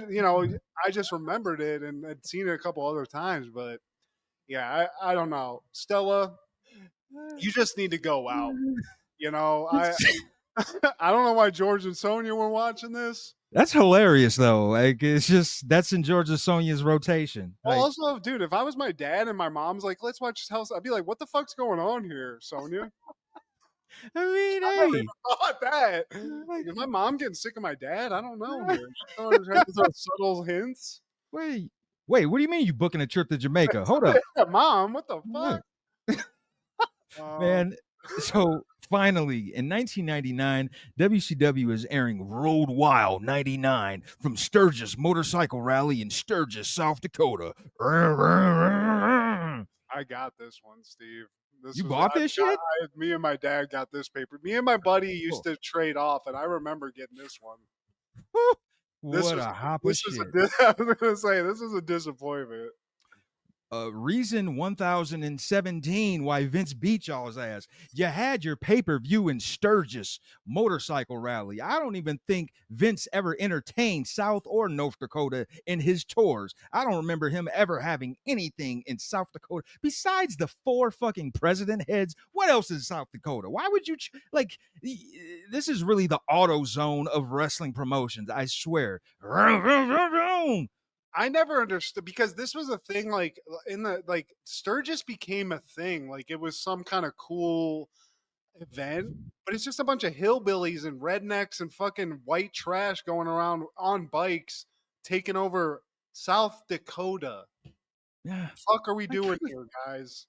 just remembered it and had seen it a couple other times. But yeah, I don't know, Stella, you just need to go out. You know, I I don't know why George and Sonia were watching this. That's hilarious though. Like it's just that's in Georgia Sonia's rotation. Well, Like, also, dude, if I was my dad and my mom's like, let's watch House, I'd be like, what the fuck's going on here, Sonia? I mean, I never hey, even thought that. Like, is my mom getting sick of my dad? I don't know here. She's trying to throw subtle hints. wait, what do you mean you booking a trip to Jamaica? Hold up. Yeah, Mom, what the fuck? Man. So finally, in 1999, WCW is airing Road Wild 99 from Sturgis Motorcycle Rally in Sturgis, South Dakota. I got this one, Steve. You bought this shit? Me and my dad got this paper. Me and my buddy used to trade off, and I remember getting this one. What a hop of shit. I was going to say, this is a disappointment. Reason 1017 why Vince beat y'all's ass. You had your pay-per-view in Sturgis Motorcycle Rally. I don't even think Vince ever entertained South or North Dakota in his tours. I don't remember him ever having anything in South Dakota besides the 4 fucking president heads. What else is South Dakota? Why would you this is really the auto zone of wrestling promotions, I swear. I never understood, because this was a thing, like in the Sturgis became a thing, like it was some kind of cool event, but it's just a bunch of hillbillies and rednecks and fucking white trash going around on bikes taking over South Dakota. Yeah. Fuck are we doing here, guys?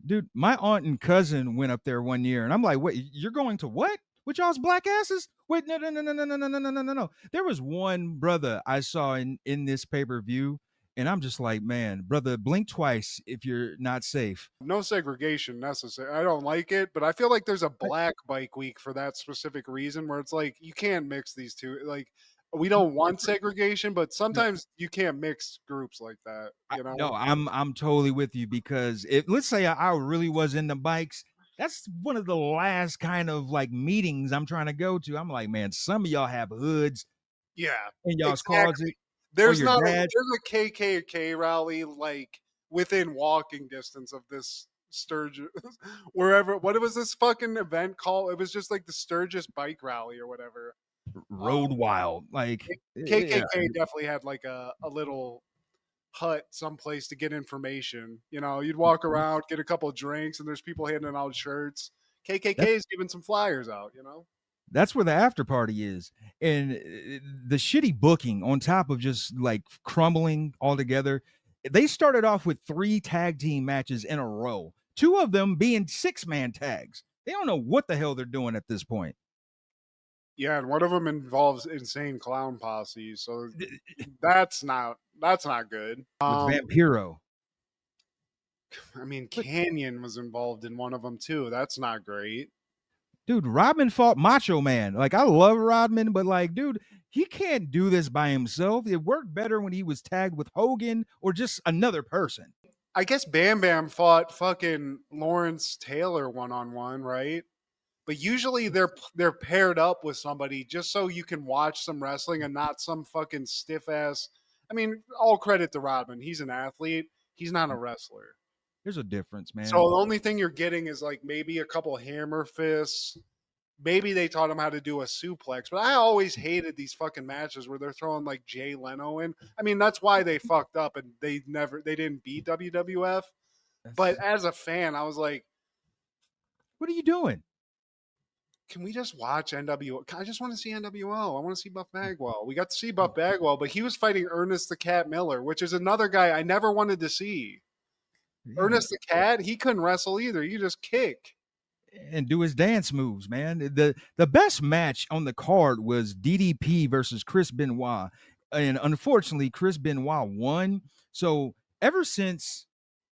Dude, my aunt and cousin went up there one year, and I'm like, wait, you're going to what? With y'all's black asses? Wait, no. There was one brother I saw in this pay-per-view, and I'm just like, man, brother, blink twice if you're not safe. No segregation necessary. I don't like it, but I feel like there's a black bike week for that specific reason, where it's like you can't mix these two. Like, we don't want segregation, but sometimes you can't mix groups like that. You know? No, I'm totally with you, because let's say I really was into bikes. That's one of the last kind of like meetings I'm trying to go to. I'm like, man, some of y'all have hoods. Yeah. In y'all's Exactly. closet. There's your dad. there's a KKK rally like within walking distance of this Sturgis, wherever. What was this fucking event called? It was just like the Sturgis bike rally or whatever. Road Wild. Like KKK definitely had like a little hut someplace to get information. You know, you'd walk around, get a couple of drinks, and there's people handing out shirts. KKK is giving some flyers out, you know? That's where the after party is. And the shitty booking on top of just like crumbling altogether. They started off with 3 tag team matches in a row. 2 of them being 6-man tags. They don't know what the hell they're doing at this point. Yeah, and one of them involves insane clown posse, so that's not good. With Vampiro. I mean, Canyon was involved in one of them too. That's not great. Dude, Rodman fought Macho Man. Like, I love Rodman, but like, dude, he can't do this by himself. It worked better when he was tagged with Hogan or just another person. I guess Bam Bam fought fucking Lawrence Taylor one-on-one, right? But usually they're paired up with somebody just so you can watch some wrestling and not some fucking stiff ass. I mean, all credit to Rodman. He's an athlete. He's not a wrestler. There's a difference, man. So the only thing you're getting is like maybe a couple hammer fists. Maybe they taught him how to do a suplex. But I always hated these fucking matches where they're throwing like Jay Leno in. I mean, that's why they fucked up and they didn't beat WWF. But as a fan, I was like, what are you doing? Can we just watch NWO? I just want to see NWO. I want to see Buff Bagwell. We got to see Buff Bagwell, but he was fighting Ernest the Cat Miller, which is another guy I never wanted to see. Yeah. Ernest the Cat, he couldn't wrestle either. You just kick and do his dance moves, man. The best match on the card was DDP versus Chris Benoit, and unfortunately, Chris Benoit won. So ever since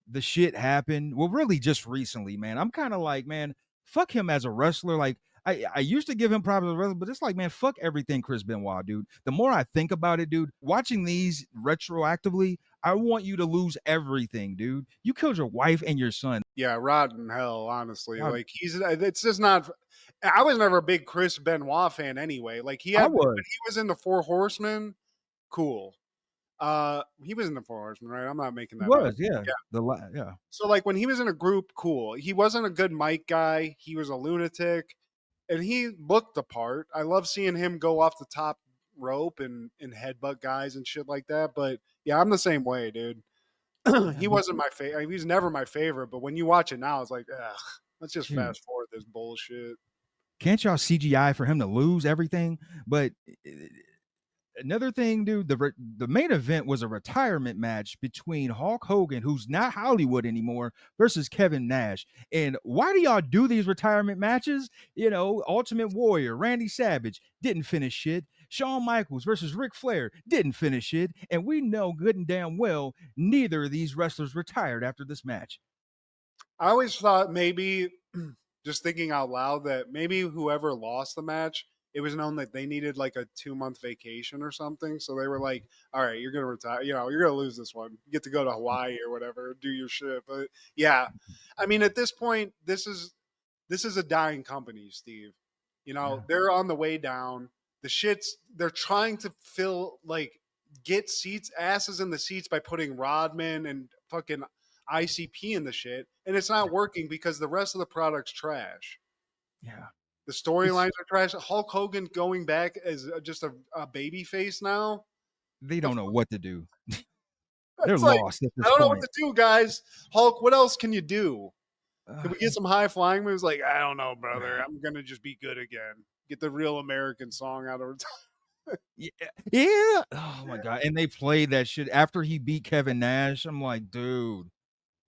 the shit happened, well, really just recently, man, I'm kind of like, man, fuck him as a wrestler. Like, I used to give him props as a wrestler, but it's like, man, fuck everything Chris Benoit, dude. The more I think about it, dude, watching these retroactively, I want you to lose everything, dude. You killed your wife and your son. Yeah, rotten hell, honestly. Like, it's just not. I was never a big Chris Benoit fan anyway. Like, when he was in the Four Horsemen, cool. He was in the Four Horsemen, right? I'm not making that up. Yeah. So like when he was in a group, cool. He wasn't a good mic guy. He was a lunatic, and he looked the part. I love seeing him go off the top rope and headbutt guys and shit like that. But yeah, I'm the same way, dude. He wasn't my favorite. He was never my favorite. But when you watch it now, it's like, ugh, let's just fast forward this bullshit. Can't y'all CGI for him to lose everything? But another thing, dude, the main event was a retirement match between Hulk Hogan, who's not Hollywood anymore, versus Kevin Nash. And why do y'all do these retirement matches? You know, Ultimate Warrior, Randy Savage didn't finish shit. Shawn Michaels versus Ric Flair didn't finish it. And we know good and damn well neither of these wrestlers retired after this match. I always thought maybe, just thinking out loud, that maybe whoever lost the match, it was known that they needed like a 2-month vacation or something. So they were like, all right, you're going to retire. You know, you're going to lose this one. You get to go to Hawaii or whatever, do your shit. But yeah, I mean, at this point, this is a dying company, Steve. You know, they're on the way down. They're trying to get asses in the seats by putting Rodman and fucking ICP in the shit. And it's not working because the rest of the product's trash. Yeah. The storylines are trash. Hulk Hogan going back as just a baby face now. They don't know what to do. They're lost at this I don't know point. what to do, guys. Hulk, what else can you do? Can we get some high flying moves? Like, I don't know, brother. I'm going to just be good again. Get the real American song out of Yeah. Oh, my God. And they played that shit after he beat Kevin Nash. I'm like, dude,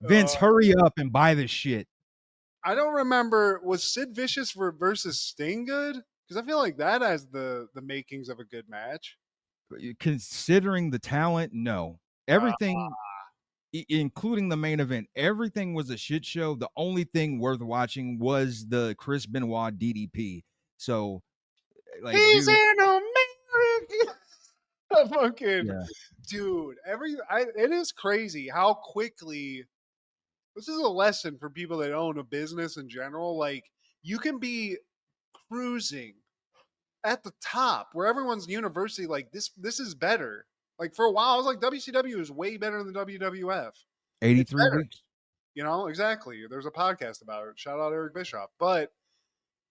Vince, hurry up and buy this shit. I don't remember. Was Sid Vicious versus Sting good? Because I feel like that has the makings of a good match. Considering the talent, no. Everything, including the main event, everything was a shit show. The only thing worth watching was the Chris Benoit DDP. So, like, he's an American. Fucking dude. It is crazy how quickly. This is a lesson for people that own a business in general. Like, you can be cruising at the top where everyone's university. Like, this is better. Like, for a while, I was like, WCW is way better than WWF. 83 weeks. You know, exactly. There's a podcast about it. Shout out Eric Bischoff. But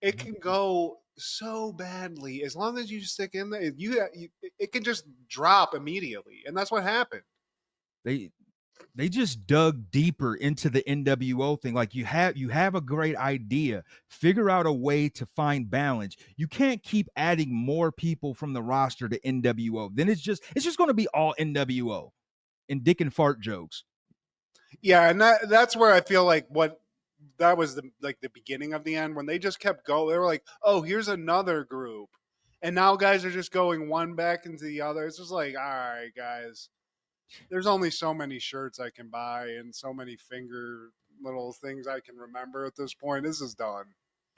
it can go so badly as long as you stick in there. It can just drop immediately, and that's what happened. They just dug deeper into the NWO thing. Like, you have a great idea. Figure out a way to find balance. You can't keep adding more people from the roster to NWO. Then it's just going to be all NWO and dick and fart jokes. Yeah, and that's where I feel like what that was the beginning of the end when they just kept going. They were like, oh, here's another group. And now guys are just going one back into the other. It's just like, all right, guys, there's only so many shirts I can buy and so many finger little things I can remember at this point. This is done.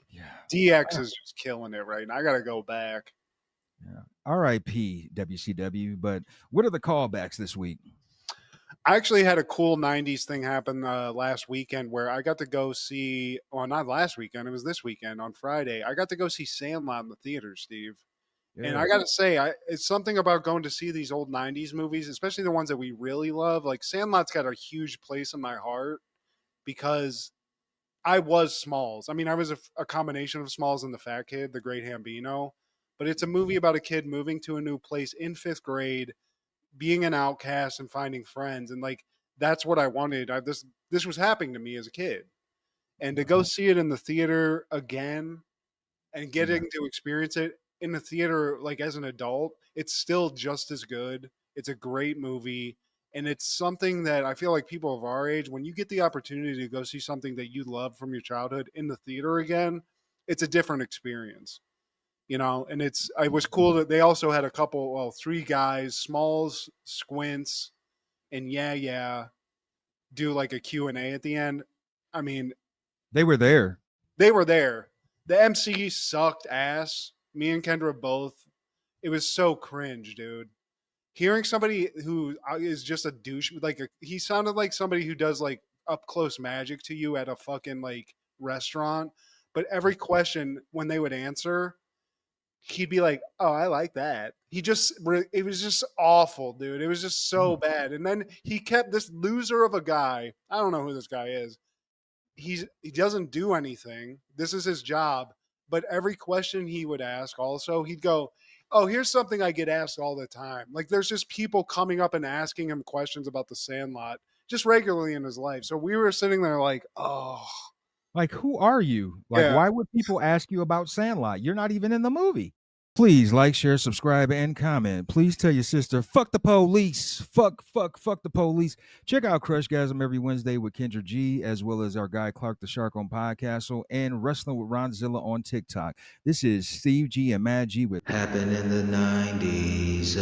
Yeah. DX is just killing it right now. I got to go back. Yeah. R.I.P. WCW. But what are the callbacks this week? I actually had a cool 90s thing happen last weekend where I got to go see, well, not last weekend, it was this weekend on Friday. I got to go see Sandlot in the theater, Steve. Yeah. And I got to say, it's something about going to see these old 90s movies, especially the ones that we really love. Like Sandlot's got a huge place in my heart because I was Smalls. I mean, I was a combination of Smalls and the Fat Kid, the Great Hambino. But it's a movie about a kid moving to a new place in 5th grade, being an outcast and finding friends. And like, that's what I wanted. This was happening to me as a kid. And to go see it in the theater again and getting to experience it in the theater, like as an adult, it's still just as good. It's a great movie. And it's something that I feel like people of our age, when you get the opportunity to go see something that you love from your childhood in the theater again, it's a different experience. You know, and it was cool that they also had 3 guys, Smalls, Squints, and do like a Q&A at the end. I mean, they were there. The MC sucked ass. Me and Kendra both. It was so cringe, dude. Hearing somebody who is just a douche, he sounded like somebody who does like up close magic to you at a fucking like restaurant. But every question when they would answer, he'd be like, oh, I like that. It was just awful, dude. It was just so bad. And then he kept this loser of a guy. I don't know who this guy is. He doesn't do anything. This is his job. But every question he would ask also, he'd go, oh, here's something I get asked all the time. Like there's just people coming up and asking him questions about the Sandlot just regularly in his life. So we were sitting there like, oh. Like, who are you? Like, why would people ask you about Sandlot? You're not even in the movie. Please like, share, subscribe, and comment. Please tell your sister, fuck the police. Fuck the police. Check out Crushgasm every Wednesday with Kendra G, as well as our guy Clark the Shark on Podcastle and Wrestling with Ronzilla on TikTok. This is Steve G and Mad G with Happened in the 90s.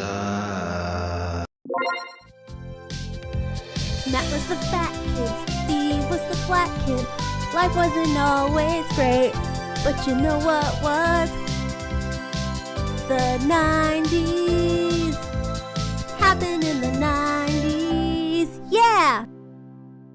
Matt was the fat kid, Steve was the flat kid. Life wasn't always great, but you know what was? The 90s. Happened in the 90s. Yeah!